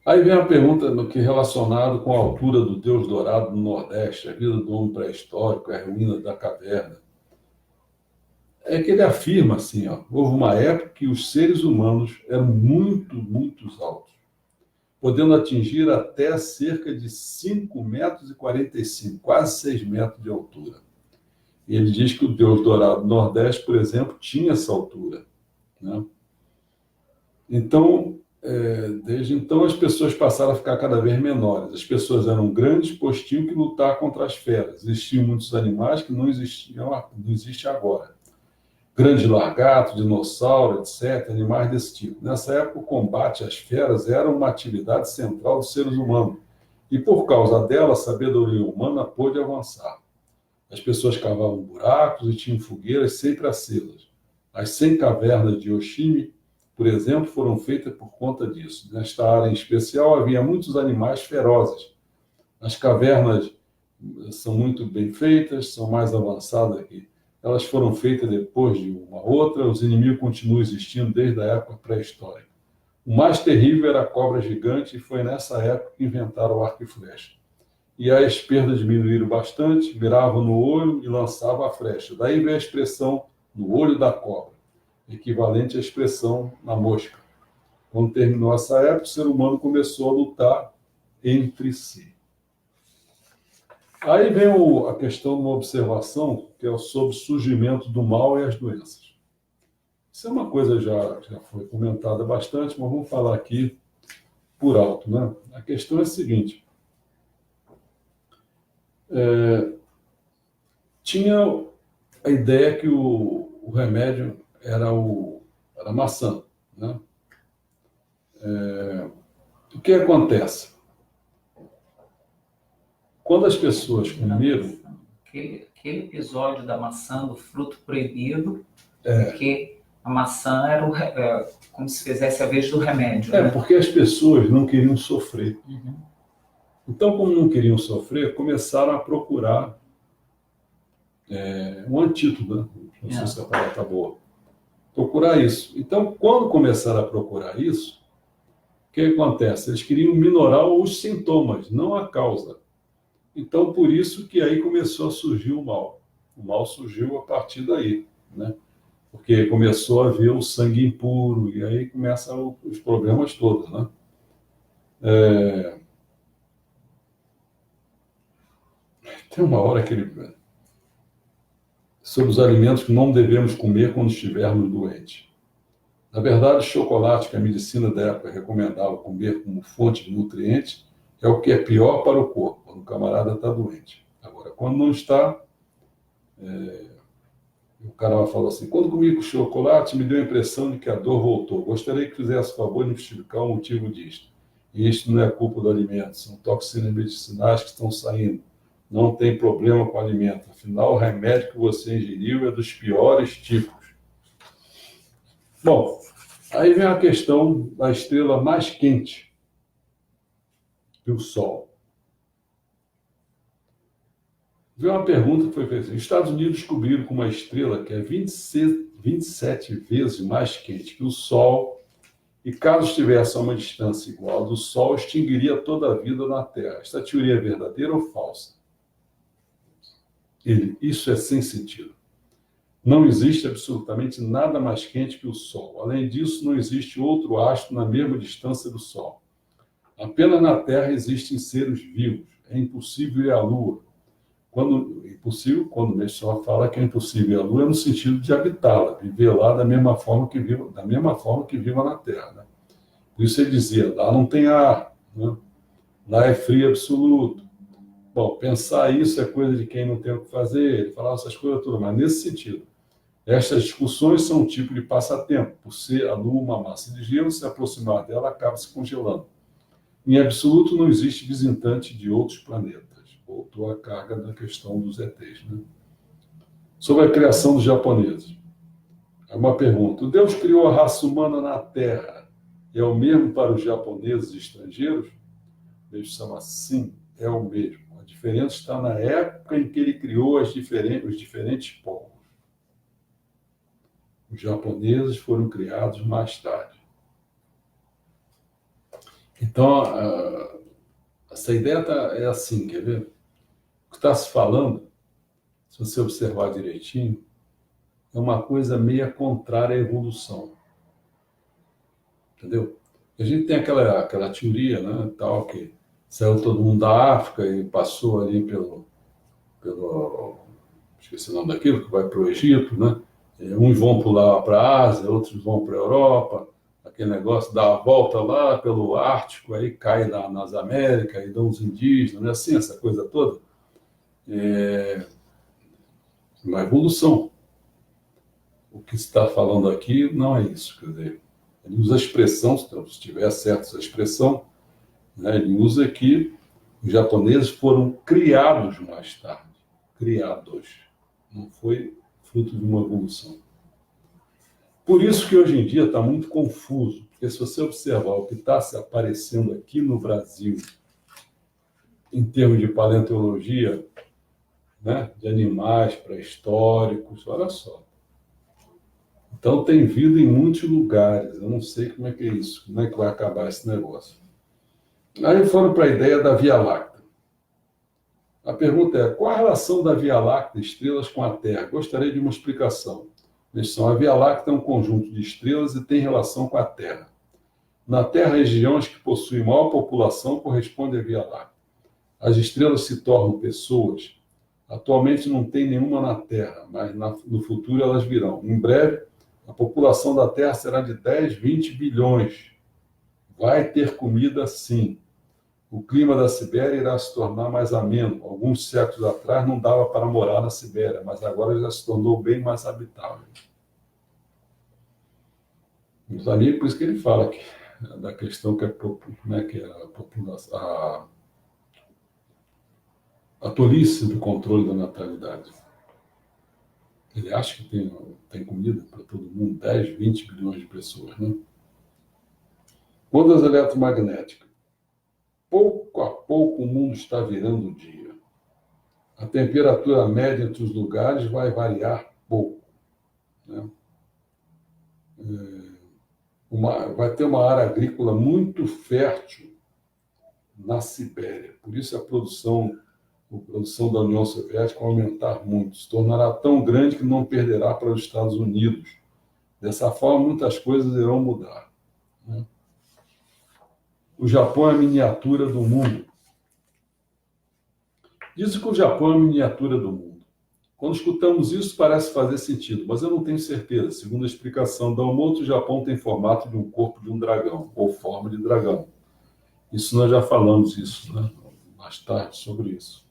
Speaker 1: Aí vem a pergunta no que relacionado com a altura do Deus dourado no Nordeste, a vida do homem pré-histórico, a ruína da caverna. É que ele afirma assim, ó, houve uma época que os seres humanos eram muito altos, podendo atingir até cerca de 5,45 metros, quase 6 metros de altura. E ele diz que o Deus dourado do Nordeste, por exemplo, tinha essa altura, né? Então, desde então, as pessoas passaram a ficar cada vez menores. As pessoas eram grandes, pois tinham que lutar contra as feras. Existiam muitos animais que não existem agora. Grande lagarto, dinossauro, etc., animais desse tipo. Nessa época, o combate às feras era uma atividade central dos seres humanos. E, por causa dela, a sabedoria humana pôde avançar. As pessoas cavavam buracos e tinham fogueiras sempre acesas. As 100 cavernas de Yoshimi, por exemplo, foram feitas por conta disso. Nesta área em especial, havia muitos animais ferozes. As cavernas são muito bem feitas, são mais avançadas aqui. Elas foram feitas depois de uma outra, os inimigos continuam existindo desde a época pré-histórica. O mais terrível era a cobra gigante e foi nessa época que inventaram o arco e flecha. E aí as perdas diminuíram bastante, miravam no olho e lançavam a flecha. Daí veio a expressão no olho da cobra, equivalente à expressão na mosca. Quando terminou essa época, o ser humano começou a lutar entre si. Aí vem a questão de uma observação, que é sobre o surgimento do mal e as doenças. Isso é uma coisa já foi comentada bastante, mas vamos falar aqui por alto, né? A questão é a seguinte. Tinha a ideia que o remédio era a maçã, né? O que acontece? Quando as pessoas comeram...
Speaker 2: Aquele episódio da maçã, do fruto proibido, que a maçã era como se fizesse a vez do remédio. Né?
Speaker 1: Porque as pessoas não queriam sofrer.
Speaker 2: Uhum.
Speaker 1: Então, como não queriam sofrer, começaram a procurar um antídoto, né? Não sei se a palavra está boa. Procurar isso. Então, quando começaram a procurar isso, o que acontece? Eles queriam minorar os sintomas, não a causa. Então, por isso que aí começou a surgir o mal. O mal surgiu a partir daí, né? Porque começou a haver o sangue impuro, e aí começam os problemas todos, né? Tem uma hora que ele... sobre os alimentos que não devemos comer quando estivermos doentes. Na verdade, o chocolate que a medicina da época recomendava comer como fonte de nutrientes é o que é pior para o corpo, quando o camarada está doente. Agora, quando não está, o cara falou assim, quando comi chocolate, me deu a impressão de que a dor voltou. Gostaria que fizesse favor de me justificar o motivo disto. E isto não é culpa do alimento, são toxinas medicinais que estão saindo. Não tem problema com o alimento. Afinal, o remédio que você ingeriu é dos piores tipos. Bom, aí vem a questão da estrela mais quente que o Sol. Veio uma pergunta que foi feita. Os Estados Unidos descobriram que uma estrela que é 27 vezes mais quente que o Sol, e caso estivesse a uma distância igual ao do Sol, extinguiria toda a vida na Terra. Esta teoria é verdadeira ou falsa? Isso é sem sentido. Não existe absolutamente nada mais quente que o Sol. Além disso, não existe outro astro na mesma distância do Sol. Apenas na Terra existem seres vivos. É impossível ir à Lua. Quando o Messias fala que é impossível ir à Lua, é no sentido de habitá-la, viver lá da mesma forma que viva na Terra. Né? Por isso ele dizia, lá não tem ar, né? Lá é frio absoluto. Bom, pensar isso é coisa de quem não tem o que fazer, ele falava essas coisas todas, mas nesse sentido. Estas discussões são um tipo de passatempo. Por ser a Lua uma massa de gelo, se aproximar dela acaba se congelando. Em absoluto, não existe visitante de outros planetas. Voltou a carga da questão dos ETs. Né? Sobre a criação dos japoneses. É uma pergunta. O Deus criou a raça humana na Terra. É o mesmo para os japoneses e estrangeiros? Deus chama sim, é o mesmo. A diferença está na época em que ele criou os diferentes povos. Os japoneses foram criados mais tarde. Então, essa ideia é assim, quer ver? O que está se falando, se você observar direitinho, é uma coisa meio contrária à evolução. Entendeu? A gente tem aquela teoria, né, tal, que saiu todo mundo da África e passou ali pelo esqueci o nome daquilo, que vai para o Egito, né? Uns vão pular para a Ásia, outros vão para a Europa, aquele negócio dá a volta lá pelo Ártico, aí cai nas Américas, e dão os indígenas, né? Assim, essa coisa toda. Uma evolução. O que se está falando aqui não é isso, quer dizer, ele usa a expressão, se tiver certo essa expressão, né, ele usa que os japoneses foram criados mais tarde. Criados. Não foi fruto de uma evolução. Por isso que hoje em dia está muito confuso, porque se você observar o que está se aparecendo aqui no Brasil, em termos de paleontologia, né, de animais pré-históricos, olha só. Então tem vida em muitos lugares, eu não sei como é que é isso, como é que vai acabar esse negócio. Aí foram para a ideia da Via Láctea. A pergunta é, qual a relação da Via Láctea, estrelas, com a Terra? Gostaria de uma explicação. A Via Láctea é um conjunto de estrelas e tem relação com a Terra. Na Terra, regiões que possuem maior população correspondem à Via Láctea. As estrelas se tornam pessoas. Atualmente não tem nenhuma na Terra, mas no futuro elas virão. Em breve, a população da Terra será de 10, 20 bilhões. Vai ter comida, sim. O clima da Sibéria irá se tornar mais ameno. Alguns séculos atrás não dava para morar na Sibéria, mas agora já se tornou bem mais habitável. Então, ali, por isso que ele fala aqui, da questão que a população, a tolice do controle da natalidade. Ele acha que tem comida para todo mundo, 10, 20 bilhões de pessoas, né? Ondas eletromagnéticas. Pouco a pouco o mundo está virando dia. A temperatura média entre os lugares vai variar pouco. Né? Vai ter uma área agrícola muito fértil na Sibéria. Por isso a produção da União Soviética vai aumentar muito. Se tornará tão grande que não perderá para os Estados Unidos. Dessa forma, muitas coisas irão mudar. Né? O Japão é a miniatura do mundo. Dizem que o Japão é a miniatura do mundo. Quando escutamos isso, parece fazer sentido, mas eu não tenho certeza. Segundo a explicação da Omoto, o Japão tem formato de um corpo de um dragão, ou forma de dragão. Isso nós já falamos isso, né? Mais tarde sobre isso.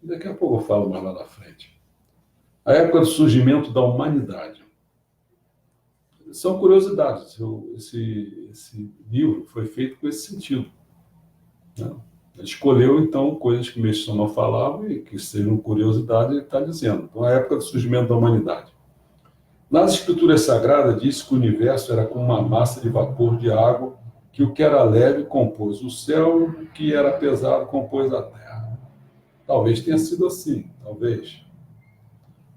Speaker 1: E daqui a pouco eu falo mais lá na frente. A época do surgimento da humanidade. São curiosidades. Esse livro foi feito com esse sentido. Né? Ele escolheu, então, coisas que Meixo não falava e que sejam curiosidade, ele está dizendo. Então, a época do surgimento da humanidade. Nas escrituras sagradas, diz que o universo era como uma massa de vapor de água, que o que era leve compôs o céu, e o que era pesado compôs a terra. Talvez tenha sido assim, talvez.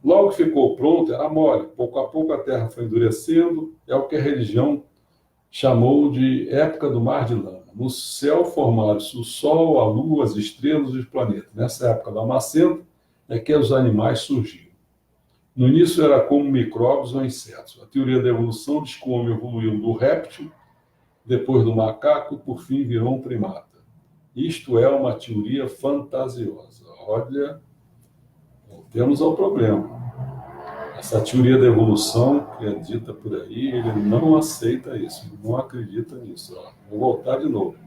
Speaker 1: Logo que ficou pronto, era mole. Pouco a pouco a terra foi endurecendo, é o que a religião chamou de época do mar de lama. No céu formaram-se o sol, a lua, as estrelas e os planetas. Nessa época da macenta é que os animais surgiram. No início era como micróbios ou insetos. A teoria da evolução diz que o homem evoluiu do réptil, depois do macaco, e por fim virou um primata. Isto é uma teoria fantasiosa. Olha, voltemos ao problema. Essa teoria da evolução, que é dita por aí, ele não aceita isso, ele não acredita nisso. Vou voltar de novo.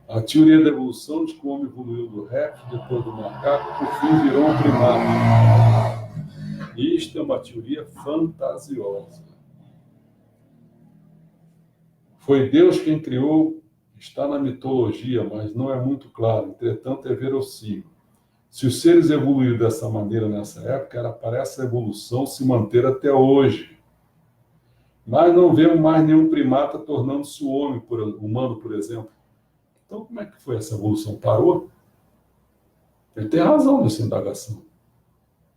Speaker 1: A teoria da evolução diz que o homem evoluiu do réptil, depois do macaco, por fim virou um primata. Isto é uma teoria fantasiosa. Foi Deus quem criou, está na mitologia, mas não é muito claro, entretanto é verossímil. Se os seres evoluíram dessa maneira nessa época, era para essa evolução se manter até hoje. Mas não vemos mais nenhum primata tornando-se humano, por exemplo. Então, como é que foi essa evolução? Parou? Ele tem razão nessa indagação.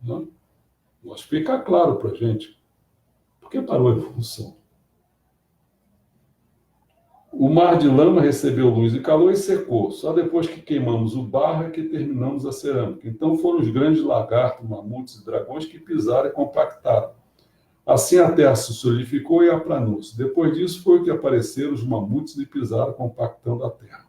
Speaker 1: Não? Vou explicar claro para a gente. Por que parou a evolução? O mar de lama recebeu luz e calor e secou. Só depois que queimamos o barro é que terminamos a cerâmica. Então foram os grandes lagartos, mamutes e dragões que pisaram e compactaram. Assim a terra se solidificou e aplanou-se. Depois disso foi que apareceram os mamutes e pisaram compactando a terra.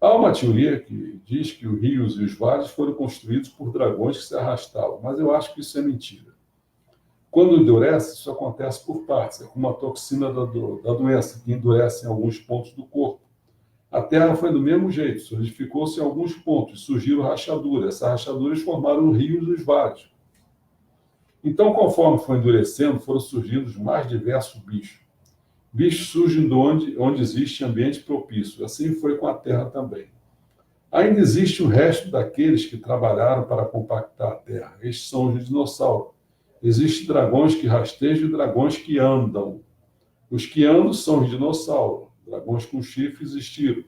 Speaker 1: Há uma teoria que diz que os rios e os vales foram construídos por dragões que se arrastavam, mas eu acho que isso é mentira. Quando endurece, isso acontece por partes, é como a toxina da doença, que endurece em alguns pontos do corpo. A Terra foi do mesmo jeito, solidificou-se em alguns pontos, surgiram rachaduras. Essas rachaduras formaram os rios e os vales. Então, conforme foi endurecendo, foram surgindo os mais diversos bichos. Bichos surgem de onde existe ambiente propício. Assim foi com a Terra também. Ainda existe o resto daqueles que trabalharam para compactar a Terra. Estes são os dinossauros. Existem dragões que rastejam e dragões que andam. Os que andam são os dinossauros. Dragões com chifres existiram.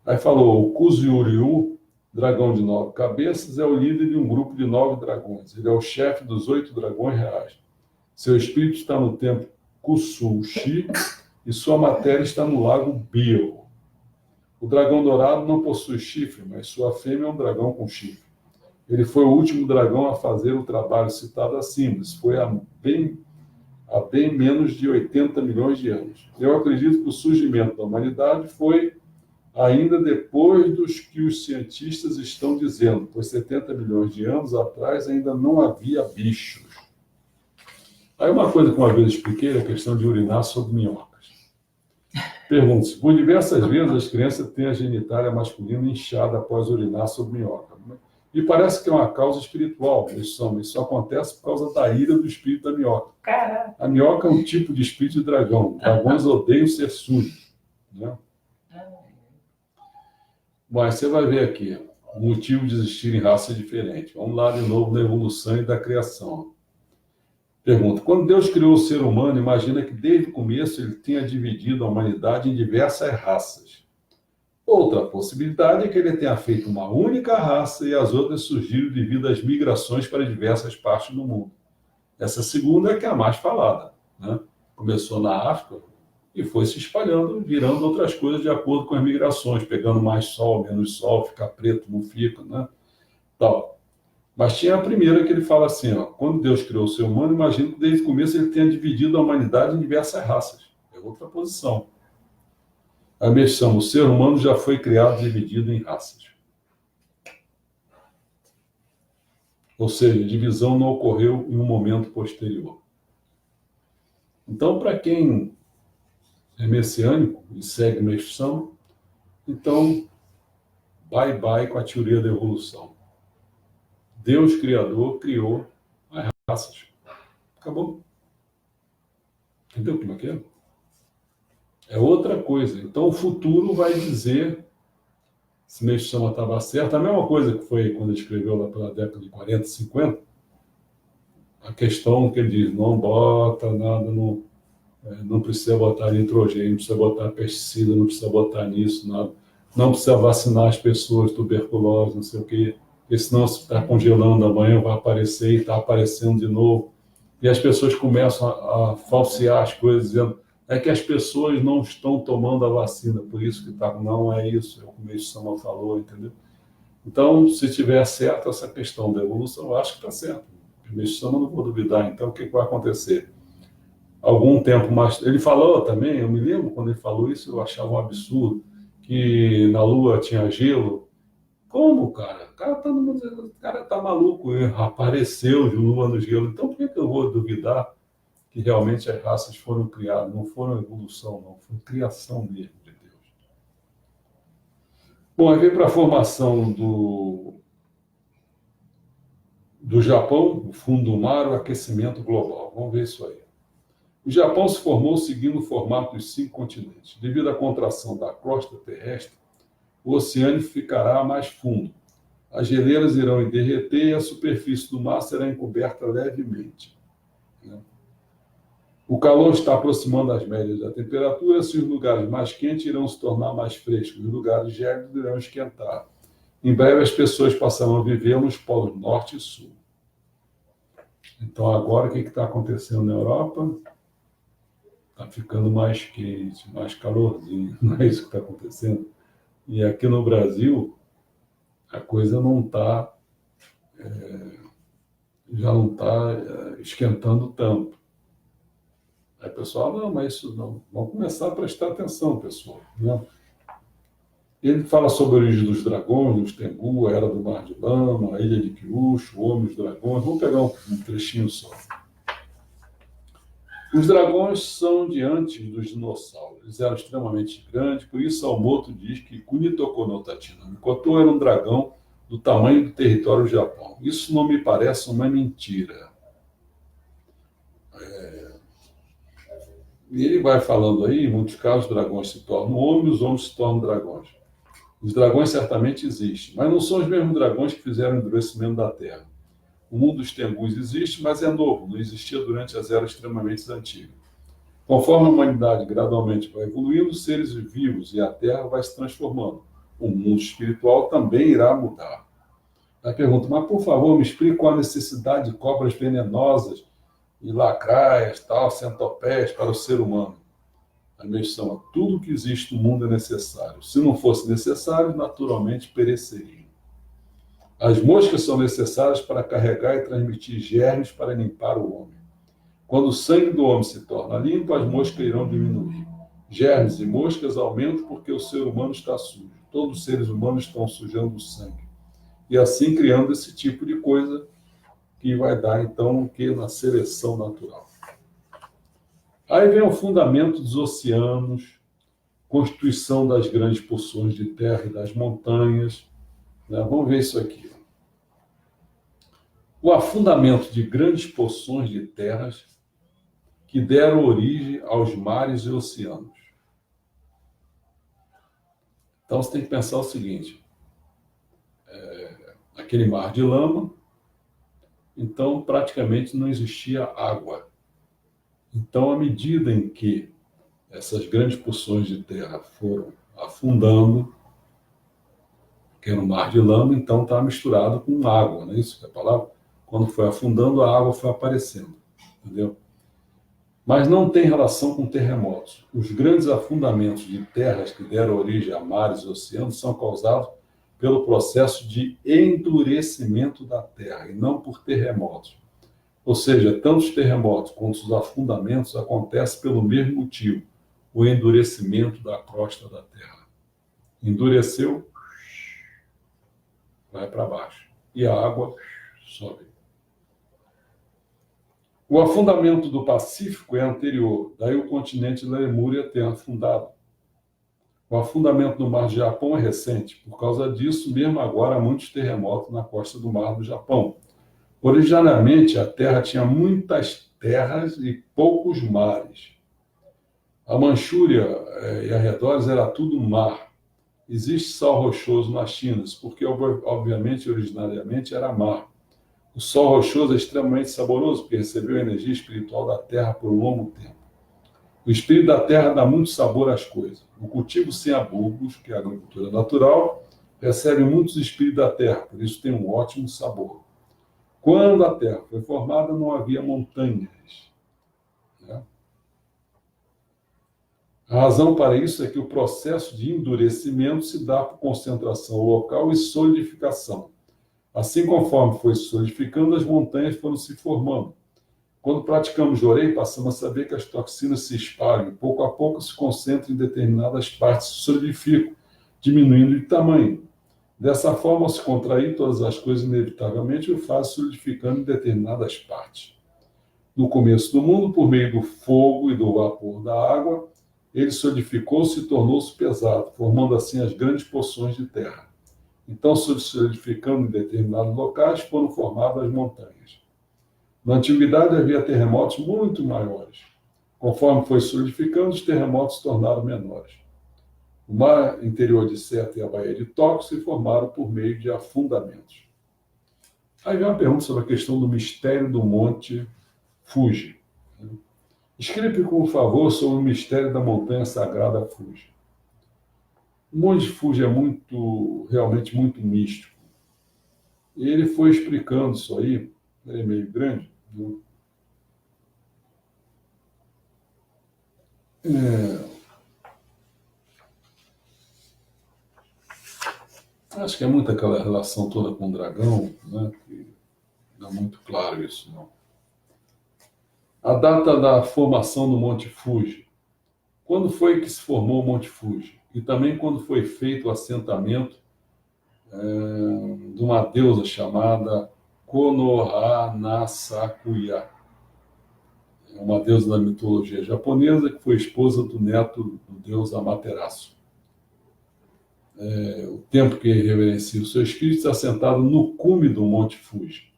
Speaker 1: Aí falou, o Kuzi-Uryu, dragão de 9 cabeças, é o líder de um grupo de 9 dragões. Ele é o chefe dos 8 dragões reais. Seu espírito está no templo Kusu-Shi e sua matéria está no lago Bio. O dragão dourado não possui chifre, mas sua fêmea é um dragão com chifre. Ele foi o último dragão a fazer o trabalho citado acima. Isso foi há bem menos de 80 milhões de anos. Eu acredito que o surgimento da humanidade foi ainda depois dos que os cientistas estão dizendo, pois 70 milhões de anos atrás ainda não havia bichos. Aí uma coisa que uma vez expliquei é a questão de urinar sobre minhocas. Pergunto-se, por diversas vezes as crianças têm a genitália masculina inchada após urinar sobre minhoca. E parece que é uma causa espiritual. Isso acontece por causa da ira do espírito da minhoca.
Speaker 2: Caraca.
Speaker 1: A minhoca é um tipo de espírito de dragão. Dragões odeiam ser sujos. Né? Mas você vai ver aqui o motivo de existirem raças diferentes. Vamos lá de novo na evolução e da criação. Pergunta, quando Deus criou o ser humano, imagina que desde o começo ele tenha dividido a humanidade em diversas raças. Outra possibilidade é que ele tenha feito uma única raça e as outras surgiram devido às migrações para diversas partes do mundo. Essa segunda é que é a mais falada. Né? Começou na África e foi se espalhando, virando outras coisas de acordo com as migrações, pegando mais sol, menos sol, ficar preto, não fica, né? Tal. Mas tinha a primeira que ele fala assim, ó, quando Deus criou o ser humano, imagina que desde o começo ele tenha dividido a humanidade em diversas raças. É outra posição. A menção, o ser humano já foi criado dividido em raças. Ou seja, a divisão não ocorreu em um momento posterior. Então, para quem é messiânico e segue menção, então, bye com a teoria da evolução. Deus Criador criou as raças. Acabou. Entendeu como é que é? É outra coisa. Então, o futuro vai dizer se Meixo Sama estava certo. A mesma coisa que foi quando ele escreveu lá pela década de 40, 50. A questão que ele diz, não bota nada, não precisa botar nitrogênio, não precisa botar pesticida, não precisa botar nisso, nada. Não precisa vacinar as pessoas, tuberculose, não sei o quê. Porque senão, se está congelando amanhã, vai aparecer e está aparecendo de novo. E as pessoas começam a falsear as coisas, dizendo é que as pessoas não estão tomando a vacina, por isso que está. Não é isso, é o que o Meixo Sama falou, entendeu? Então, se tiver certo essa questão da evolução, eu acho que está certo. O Meixo Sama não vou duvidar. Então, o que vai acontecer? Algum tempo mais... Ele falou também, eu me lembro quando ele falou isso, eu achava um absurdo, que na Lua tinha gelo. Como, cara? O cara tá maluco, apareceu de Lua no gelo. Então, por que eu vou duvidar que realmente as raças foram criadas? Não foram evolução, não. Foi criação mesmo de Deus. Bom, aí vem para a formação do Japão, o fundo do mar, o aquecimento global. Vamos ver isso aí. O Japão se formou seguindo o formato dos 5 continentes. Devido à contração da crosta terrestre, o oceano ficará mais fundo. As geleiras irão derreter e a superfície do mar será encoberta levemente. O calor está aproximando as médias da temperatura, se os lugares mais quentes irão se tornar mais frescos, os lugares gélidos irão esquentar. Em breve, as pessoas passarão a viver nos polos norte e sul. Então, agora, o que está acontecendo na Europa? Está ficando mais quente, mais calorzinho, não é isso que está acontecendo? E aqui no Brasil, a coisa não está, já não está esquentando tanto. Aí o pessoal, não, mas isso não. Vamos começar a prestar atenção, pessoal. Né? Ele fala sobre a origem dos dragões, dos Tengu, a Era do Mar de Lama, a Ilha de Kyushu, o Homem e os Dragões. Vamos pegar um trechinho só. Os dragões são de antes dos dinossauros. Eles eram extremamente grandes, por isso Almoto diz que Kunitoko no Tachi no Mikoto era um dragão do tamanho do território do Japão. Isso não me parece uma mentira. E ele vai falando aí, em muitos casos, os dragões se tornam homens, os homens se tornam dragões. Os dragões certamente existem, mas não são os mesmos dragões que fizeram o endurecimento da Terra. O mundo dos Tengus existe, mas é novo, não existia durante as eras extremamente antigas. Conforme a humanidade gradualmente vai evoluindo, os seres vivos e a Terra vai se transformando. O mundo espiritual também irá mudar. Aí pergunta, mas por favor, me explique qual a necessidade de cobras venenosas e lacraias, tal, centopeias para o ser humano. A menção, tudo que existe no mundo é necessário. Se não fosse necessário, naturalmente pereceriam. As moscas são necessárias para carregar e transmitir germes para limpar o homem. Quando o sangue do homem se torna limpo, as moscas irão diminuir. Germes e moscas aumentam porque o ser humano está sujo. Todos os seres humanos estão sujando o sangue. E assim criando esse tipo de coisa que vai dar, então, o que na seleção natural. Aí vem o fundamento dos oceanos, constituição das grandes porções de terra e das montanhas. Né? Vamos ver isso aqui. O afundamento de grandes porções de terras que deram origem aos mares e oceanos. Então, você tem que pensar o seguinte. Aquele mar de lama, então praticamente não existia água. Então, à medida em que essas grandes porções de terra foram afundando, que era um mar de lama, então está misturado com água, não é isso que é a palavra? Quando foi afundando, a água foi aparecendo, entendeu? Mas não tem relação com terremotos. Os grandes afundamentos de terras que deram origem a mares e oceanos são causados pelo processo de endurecimento da terra, e não por terremotos. Ou seja, tanto os terremotos quanto os afundamentos acontecem pelo mesmo motivo, o endurecimento da crosta da terra. Endureceu, vai para baixo, e a água sobe. O afundamento do Pacífico é anterior, daí o continente Lemúria ter afundado. O afundamento do Mar do Japão é recente, por causa disso, mesmo agora há muitos terremotos na costa do Mar do Japão. Originariamente, a Terra tinha muitas terras e poucos mares. A Manchúria e arredores era tudo mar. Existe sal rochoso nas Chinas, porque, obviamente, originariamente era mar. O sal rochoso é extremamente saboroso, porque recebeu a energia espiritual da Terra por um longo tempo. O espírito da terra dá muito sabor às coisas. O cultivo sem abubos, que é a agricultura natural, recebe muitos espíritos da terra, por isso tem um ótimo sabor. Quando a terra foi formada, não havia montanhas. Né? A razão para isso é que o processo de endurecimento se dá por concentração local e solidificação. Assim, conforme foi se solidificando, as montanhas foram se formando. Quando praticamos jorei, passamos a saber que as toxinas se espalham, pouco a pouco se concentram em determinadas partes, se solidificam, diminuindo de tamanho. Dessa forma, ao se contrair todas as coisas, inevitavelmente o faz solidificando em determinadas partes. No começo do mundo, por meio do fogo e do vapor da água, ele solidificou-se e tornou-se pesado, formando assim as grandes porções de terra. Então, se solidificando em determinados locais, foram formadas as montanhas. Na antiguidade havia terremotos muito maiores. Conforme foi solidificando, os terremotos se tornaram menores. O mar interior de Serra e a Baía de Tóquio se formaram por meio de afundamentos. Aí vem uma pergunta sobre a questão do mistério do Monte Fuji. Escreve, por favor, sobre o mistério da montanha sagrada Fuji. O Monte Fuji é realmente muito místico. E ele foi explicando isso aí, ele é meio grande, né? Acho que é muito aquela relação toda com o dragão, né? Que não é muito claro isso, não. A data da formação do Monte Fuji. Quando foi que se formou o Monte Fuji? E também quando foi feito o assentamento de uma deusa chamada Konohanasakuya. É uma deusa da mitologia japonesa que foi esposa do neto do deus Amaterasu. O templo que reverencia o seu espírito está assentado no cume do Monte Fuji.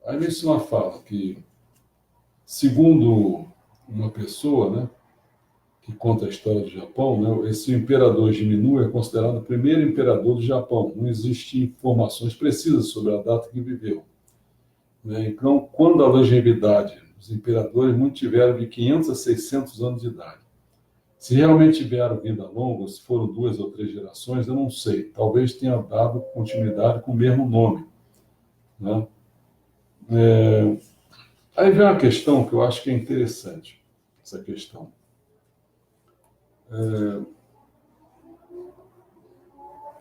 Speaker 1: Aí vem uma fala que, segundo uma pessoa, né, que conta a história do Japão, né, esse imperador Jimmu é considerado o primeiro imperador do Japão. Não existem informações precisas sobre a data que viveu. Então, quando a longevidade dos imperadores, muitos tiveram de 500 a 600 anos de idade. Se realmente tiveram vida longa, se foram 2 ou 3 gerações, eu não sei. Talvez tenha dado continuidade com o mesmo nome, né? Aí vem uma questão que eu acho que é interessante, essa questão.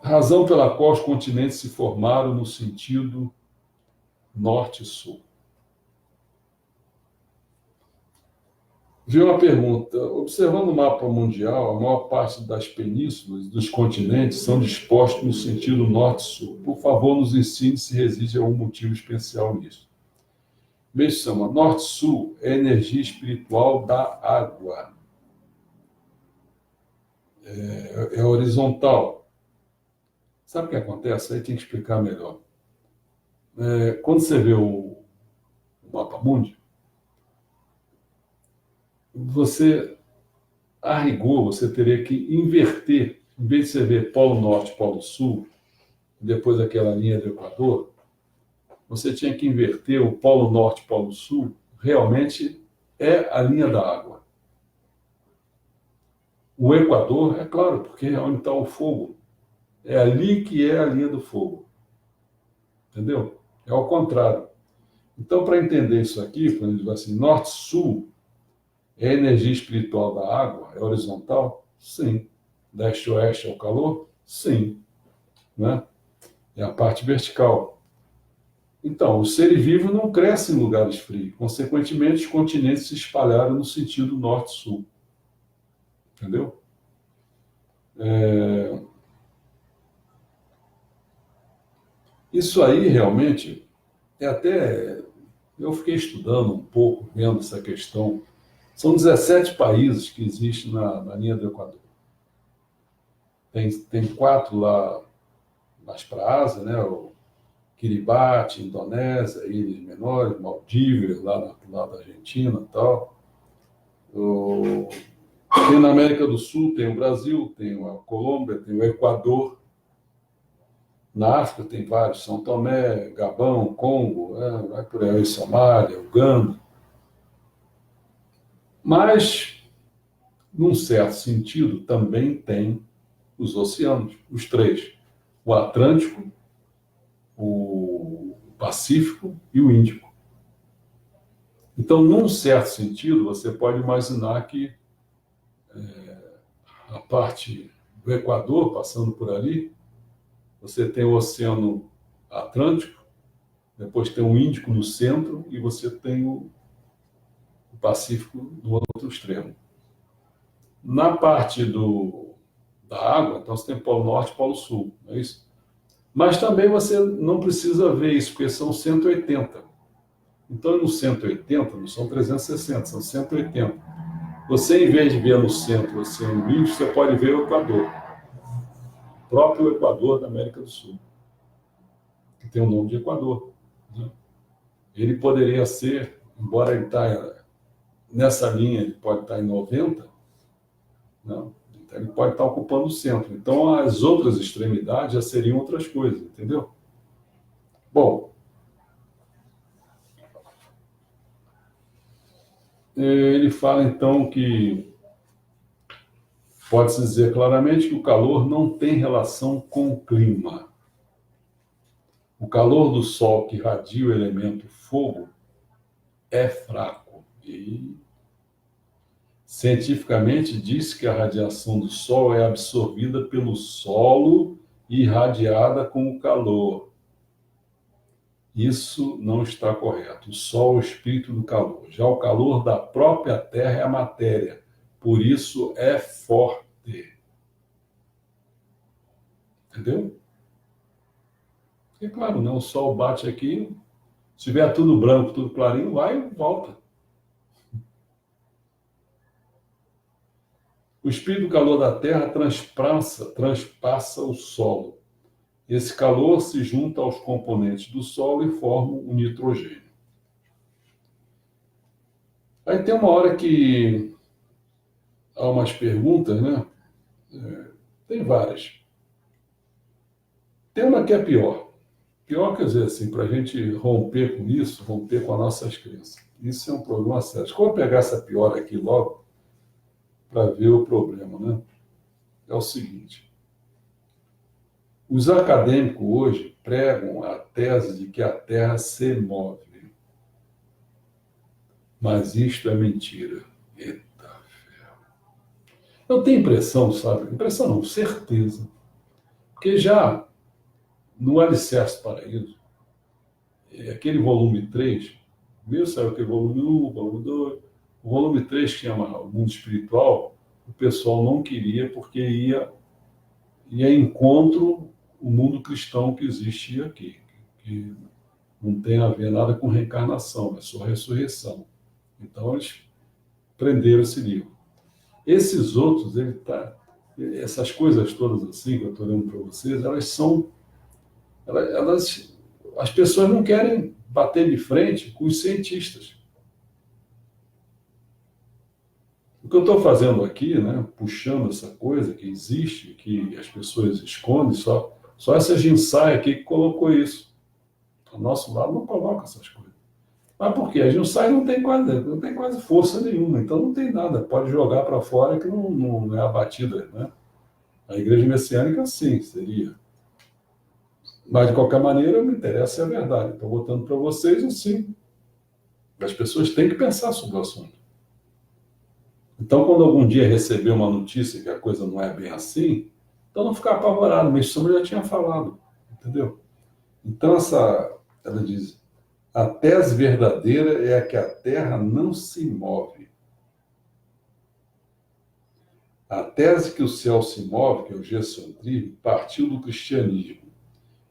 Speaker 1: Razão pela qual os continentes se formaram no sentido norte e sul. Veio uma pergunta. Observando o mapa mundial, a maior parte das penínsulas dos continentes são dispostos no sentido norte-sul. Por favor, nos ensine se reside algum motivo especial nisso. Veja, norte-sul é a energia espiritual da água. É horizontal. Sabe o que acontece? Aí tem que explicar melhor. Quando você vê o mapa mundi, você, a rigor, você teria que inverter. Em vez de você ver Polo Norte, Polo Sul, depois aquela linha do Equador, você tinha que inverter o Polo Norte, Polo Sul, realmente é a linha da água. O Equador, é claro, porque é onde está o fogo. É ali que é a linha do fogo. Entendeu? É ao contrário. Então, para entender isso aqui, quando a gente vai assim, norte-sul, é a energia espiritual da água? É horizontal? Sim. Leste-oeste é o calor? Sim. Né? É a parte vertical. Então, os seres vivos não crescem em lugares frios. Consequentemente, os continentes se espalharam no sentido norte-sul. Entendeu? Isso aí, realmente, eu fiquei estudando um pouco, vendo essa questão. São 17 países que existem na linha do Equador. Tem 4 lá mais para a Ásia, né? O Kiribati, Indonésia, Ilhas Menores, Maldivas, lá da Argentina e tal. Tem na América do Sul, tem o Brasil, tem a Colômbia, tem o Equador. Na África tem vários, São Tomé, Gabão, Congo, vai por aí, Somália, Uganda. Mas, num certo sentido, também tem os oceanos, os 3. O Atlântico, o Pacífico e o Índico. Então, num certo sentido, você pode imaginar que a parte do Equador, passando por ali, você tem o Oceano Atlântico, depois tem o Índico no centro e você tem o Pacífico no outro extremo. Na parte da água, então você tem Polo Norte e Polo Sul, não é isso? Mas também você não precisa ver isso, porque são 180. Então, no 180, não são 360, são 180. Você, em vez de ver no centro o Oceano Índico, você pode ver o Equador. próprio Equador da América do Sul, que tem o nome de Equador, né? Ele poderia ser, embora ele está nessa linha, ele pode estar em 90, não, então ele pode estar ocupando o centro. Então, as outras extremidades já seriam outras coisas, entendeu? Bom, ele fala então que pode-se dizer claramente que o calor não tem relação com o clima. O calor do Sol que irradia o elemento fogo é fraco. E cientificamente diz que a radiação do Sol é absorvida pelo solo e irradiada com o calor. Isso não está correto. O Sol é o espírito do calor. Já o calor da própria Terra é a matéria. Por isso é forte. Entendeu? É claro, não. O Sol bate aqui, se tiver tudo branco, tudo clarinho, vai e volta. O espírito do calor da Terra transpassa o solo. Esse calor se junta aos componentes do solo e forma o nitrogênio. Aí tem uma hora que há umas perguntas, né? Tem várias. Tem uma que é pior. Pior quer dizer assim, para a gente romper com isso, romper com as nossas crenças. Isso é um problema sério. Acho que eu vou pegar essa pior aqui logo para ver o problema, né? É o seguinte. Os acadêmicos hoje pregam a tese de que a Terra se move. Mas isto é mentira. Eita ferro. Eu tenho impressão, sabe? Impressão não, certeza. Porque já no Alicerce Paraíso, aquele volume 3, viu? Saiu aquele volume 1, volume 2. O volume 3, que chama O Mundo Espiritual, o pessoal não queria porque ia encontro o mundo cristão que existe aqui, que não tem a ver nada com reencarnação, é só ressurreição. Então, eles prenderam esse livro. Esses outros, essas coisas todas assim que eu estou lendo para vocês, as pessoas não querem bater de frente com os cientistas. O que eu estou fazendo aqui, né, puxando essa coisa que existe, que as pessoas escondem, só essa Jinsai aqui que colocou isso. O nosso lado não coloca essas coisas. Mas por quê? A Jinsai não tem quase força nenhuma, então não tem nada. Pode jogar para fora que não é abatida, né? A igreja messiânica, sim, seria. Mas, de qualquer maneira, me interessa a verdade. Estou botando para vocês o sim. As pessoas têm que pensar sobre o assunto. Então, quando algum dia receber uma notícia que a coisa não é bem assim, então não ficar apavorado. Mas isso eu já tinha falado, entendeu? Então, ela diz, a tese verdadeira é a que a Terra não se move. A tese que o céu se move, que é o geocentrismo, partiu do cristianismo.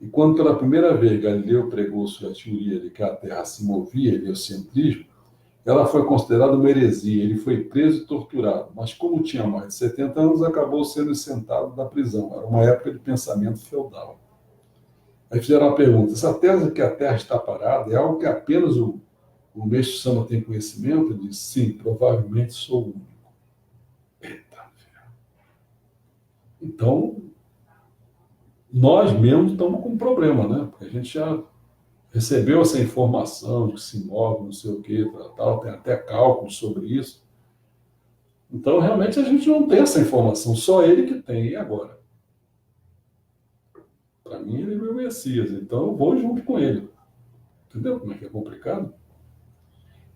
Speaker 1: E quando pela primeira vez Galileu pregou sua teoria de que a Terra se movia, heliocentrismo, ela foi considerada uma heresia. Ele foi preso e torturado, mas como tinha mais de 70 anos, acabou sendo isentado da prisão. Era uma época de pensamento feudal. Aí fizeram uma pergunta, essa tese que a Terra está parada é algo que apenas o Mestre Sama tem conhecimento? Ele disse, sim, provavelmente sou o único. Eita. Então, nós mesmos estamos com um problema, né? Porque a gente já recebeu essa informação de que se move, não sei o quê, tal, tem até cálculos sobre isso. Então, realmente, a gente não tem essa informação, só ele que tem. E agora? Para mim, ele é meu Messias, então eu vou junto com ele. Entendeu como é que é complicado?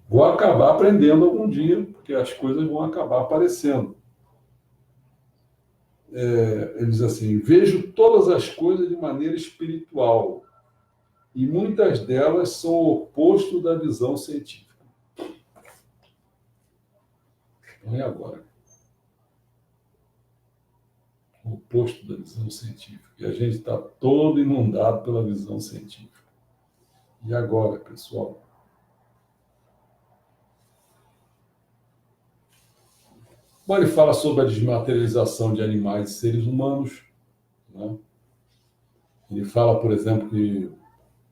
Speaker 1: Vou acabar aprendendo algum dia, porque as coisas vão acabar aparecendo. Ele diz assim, vejo todas as coisas de maneira espiritual, e muitas delas são o oposto da visão científica. Então, e agora? O oposto da visão científica. E a gente está todo inundado pela visão científica. E agora, pessoal? Bom, ele fala sobre a desmaterialização de animais e seres humanos, né? Ele fala, por exemplo, que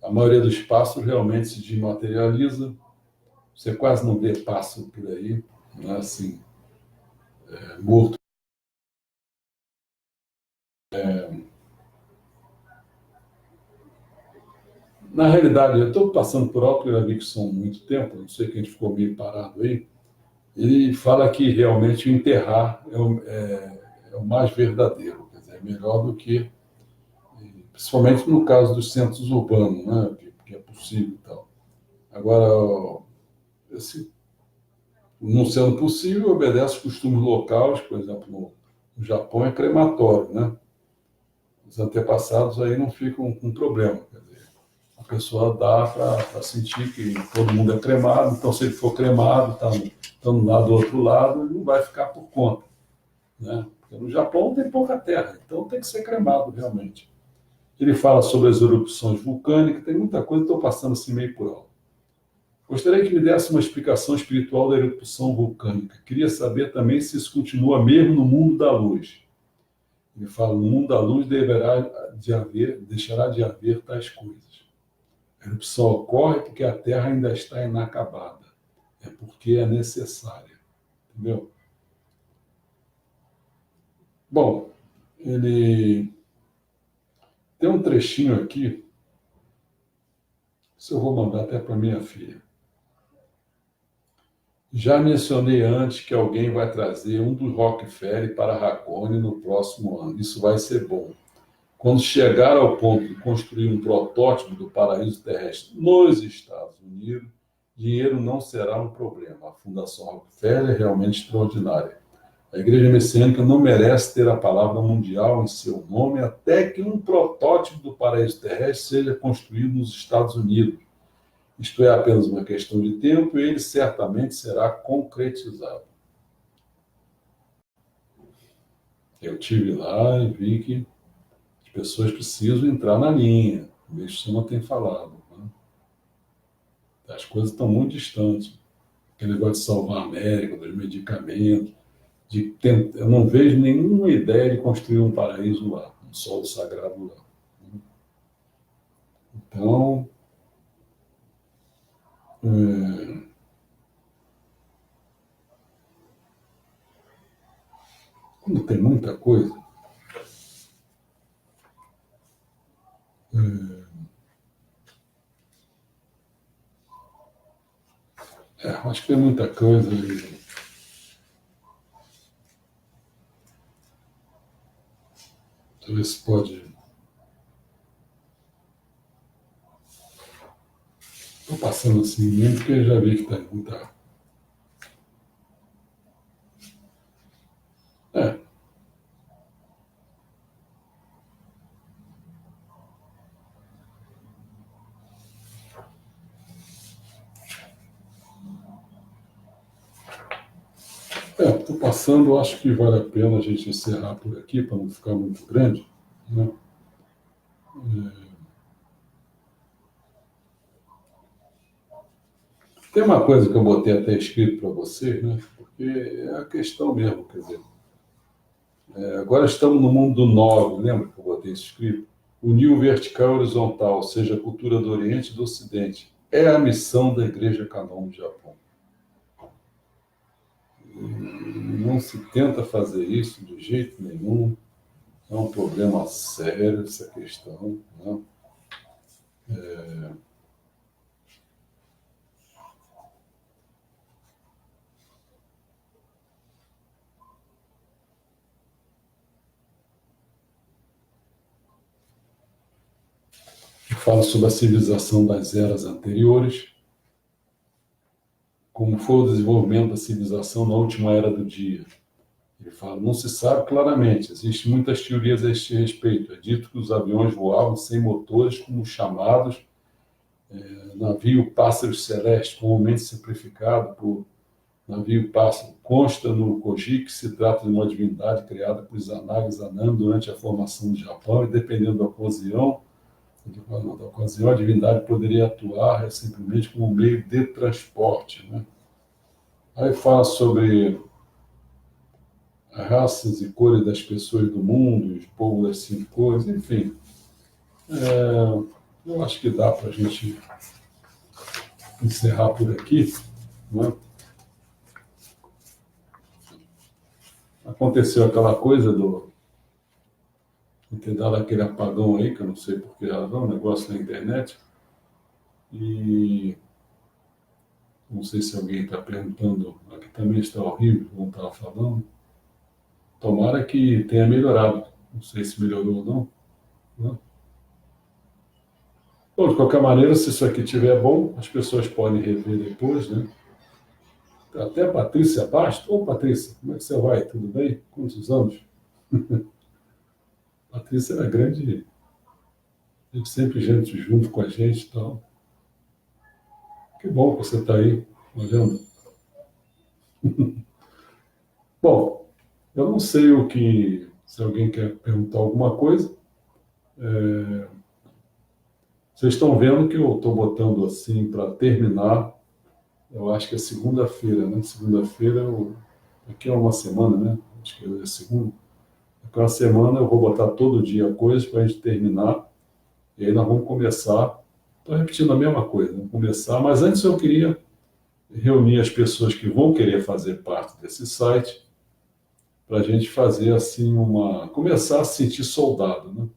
Speaker 1: a maioria dos pássaros realmente se desmaterializa. Você quase não vê pássaro por aí, né? Assim, morto. Na realidade, eu estou passando por alto, eu já vi que são muito tempo, não sei que a gente ficou meio parado aí. Ele fala que realmente o enterrar é o mais verdadeiro, quer dizer, é melhor do que, principalmente no caso dos centros urbanos, né, que é possível e tal. Agora, esse, não sendo possível, obedece costumes locais, por exemplo, no Japão é crematório, né? Os antepassados aí não ficam com problema, quer dizer, a pessoa dá para sentir que todo mundo é cremado, então se ele for cremado, está de um lado do outro lado, ele não vai ficar por conta, né? Porque no Japão tem pouca terra, então tem que ser cremado realmente. Ele fala sobre as erupções vulcânicas, tem muita coisa, estou passando assim meio por alto. Gostaria que me desse uma explicação espiritual da erupção vulcânica. Queria saber também se isso continua mesmo no mundo da luz. Ele fala, no mundo da luz deixará de haver tais coisas. A erupção ocorre porque a Terra ainda está inacabada. É porque é necessária. Entendeu? Bom, ele tem um trechinho aqui, isso eu vou mandar até para minha filha. Já mencionei antes que alguém vai trazer um dos Rockefeller para Racone no próximo ano. Isso vai ser bom. Quando chegar ao ponto de construir um protótipo do paraíso terrestre nos Estados Unidos, dinheiro não será um problema. A Fundação Rockefeller é realmente extraordinária. A Igreja Messiânica não merece ter a palavra mundial em seu nome até que um protótipo do paraíso terrestre seja construído nos Estados Unidos. Isto é apenas uma questão de tempo e ele certamente será concretizado. Eu estive lá e vi que as pessoas precisam entrar na linha. O Meixama tem falado. Né? As coisas estão muito distantes. Aquele negócio de salvar a América, dos medicamentos. Eu não vejo nenhuma ideia de construir um paraíso lá, um solo sagrado lá. Então, quando tem muita coisa, acho que tem muita coisa. Deixa eu ver se pode. Estou passando assim mesmo, porque eu já vi que está muita. Estou passando, acho que vale a pena a gente encerrar por aqui, para não ficar muito grande. Né? Tem uma coisa que eu botei até escrito para vocês, né? Porque é a questão mesmo, quer dizer. Agora estamos no mundo do 9, lembra que eu botei isso escrito? Unir o vertical e horizontal, ou seja, a cultura do Oriente e do Ocidente. É a missão da Igreja Canon do Japão. Não se tenta fazer isso de jeito nenhum. É um problema sério essa questão. Né? Que fala sobre a civilização das eras anteriores, como foi o desenvolvimento da civilização na última era do dia. Ele fala, não se sabe claramente, existem muitas teorias a este respeito. É dito que os aviões voavam sem motores, como chamados navio pássaro celeste, comumente simplificado por navio pássaro. Consta no Koji que se trata de uma divindade criada por Izanagi Izanami durante a formação do Japão e, dependendo da ocasião, a divindade poderia atuar simplesmente como um meio de transporte. Né? Aí fala sobre as raças e cores das pessoas do mundo, os povos das 5 cores, enfim. Eu acho que dá para a gente encerrar por aqui, né? Aconteceu aquela coisa de ter dado aquele apagão aí, que eu não sei por que razão, um negócio na internet, e não sei se alguém está perguntando, aqui também está horrível, como estava falando. Tomara que tenha melhorado, não sei se melhorou ou não, né? Bom, de qualquer maneira, se isso aqui estiver bom, as pessoas podem rever depois, né? Até a Patrícia Basto. Ô, Patrícia, como é que você vai? Tudo bem? Quantos anos? Patrícia era grande, teve sempre gente junto com a gente e tal. Que bom que você está aí, olhando. Bom, eu não sei se alguém quer perguntar alguma coisa. Vocês estão vendo que eu estou botando assim para terminar, eu acho que é segunda-feira, né? Segunda-feira, aqui é uma semana, né? Acho que é segunda. Daqui a uma semana eu vou botar todo dia coisas para a gente terminar, e aí nós vamos começar. Estou repetindo a mesma coisa, vamos começar, mas antes eu queria reunir as pessoas que vão querer fazer parte desse site, para a gente fazer assim começar a se sentir soldado, né?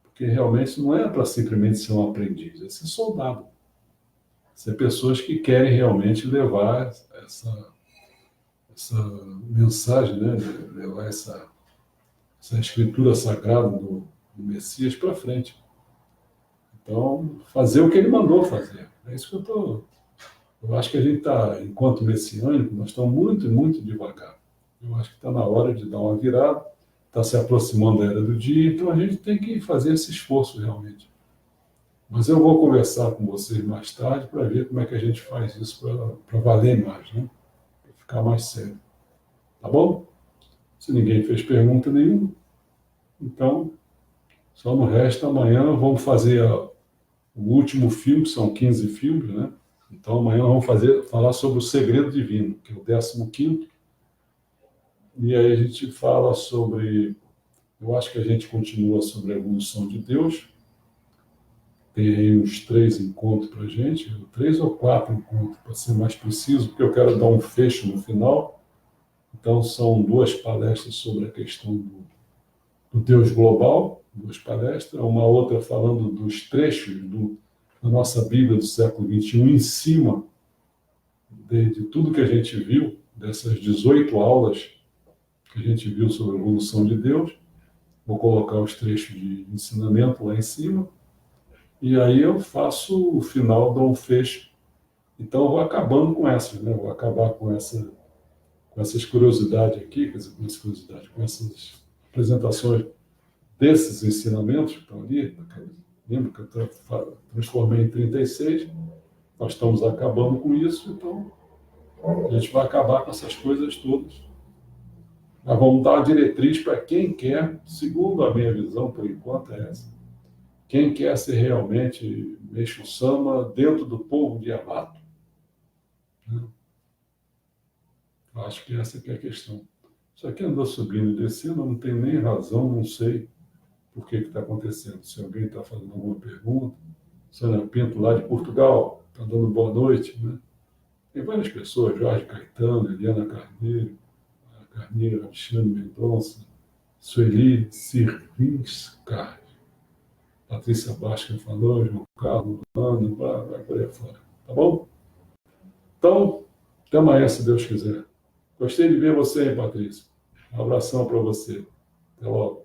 Speaker 1: Porque realmente não é para simplesmente ser um aprendiz, é ser soldado. Ser pessoas que querem realmente levar essa mensagem, né? Levar essa escritura sagrada do Messias para frente. Então, fazer o que ele mandou fazer. É isso que eu acho que a gente está, enquanto messiânico, nós estamos muito, muito devagar. Eu acho que está na hora de dar uma virada, está se aproximando da era do dia, então a gente tem que fazer esse esforço realmente. Mas eu vou conversar com vocês mais tarde para ver como é que a gente faz isso para valer mais, né? Para ficar mais sério. Tá bom? Se ninguém fez pergunta nenhuma, então só não resta amanhã, vamos fazer o último filme, são 15 filmes, né? Então amanhã vamos falar sobre o segredo divino, que é o 15º. E aí a gente fala sobre, eu acho que a gente continua sobre a evolução de Deus. Tem aí uns 3 encontros para a gente, 3 ou 4 encontros, para ser mais preciso, porque eu quero dar um fecho no final. Então são 2 palestras sobre a questão do Deus global, 2 palestras, uma outra falando dos trechos da nossa Bíblia do século XXI, em cima de tudo que a gente viu, dessas 18 aulas que a gente viu sobre a evolução de Deus. Vou colocar os trechos de ensinamento lá em cima, e aí eu faço o final, dou um fecho. Então eu vou acabando com essas, né? Vou acabar com essas curiosidades aqui, com essas apresentações desses ensinamentos que estão ali. Lembra que eu transformei em 36, nós estamos acabando com isso, então a gente vai acabar com essas coisas todas. Nós vamos dar uma diretriz para quem quer, segundo a minha visão, por enquanto, é essa. Quem quer ser realmente Meixo Sama dentro do povo de Yamato. Acho que essa que é a questão. Isso aqui andou subindo e descendo, não tem nem razão, não sei por que está acontecendo. Se alguém está fazendo alguma pergunta. Sônia Pinto, lá de Portugal, está dando boa noite, né? Tem várias pessoas, Jorge Caetano, Eliana Carneiro, Alexandre Mendonça, Sueli Sirvinska, Patrícia Basca falou, João Carlos, Ana, vai por aí fora. Tá bom? Então, até amanhã, se Deus quiser. Gostei de ver você, hein, Patrícia. Um abração para você. Até logo.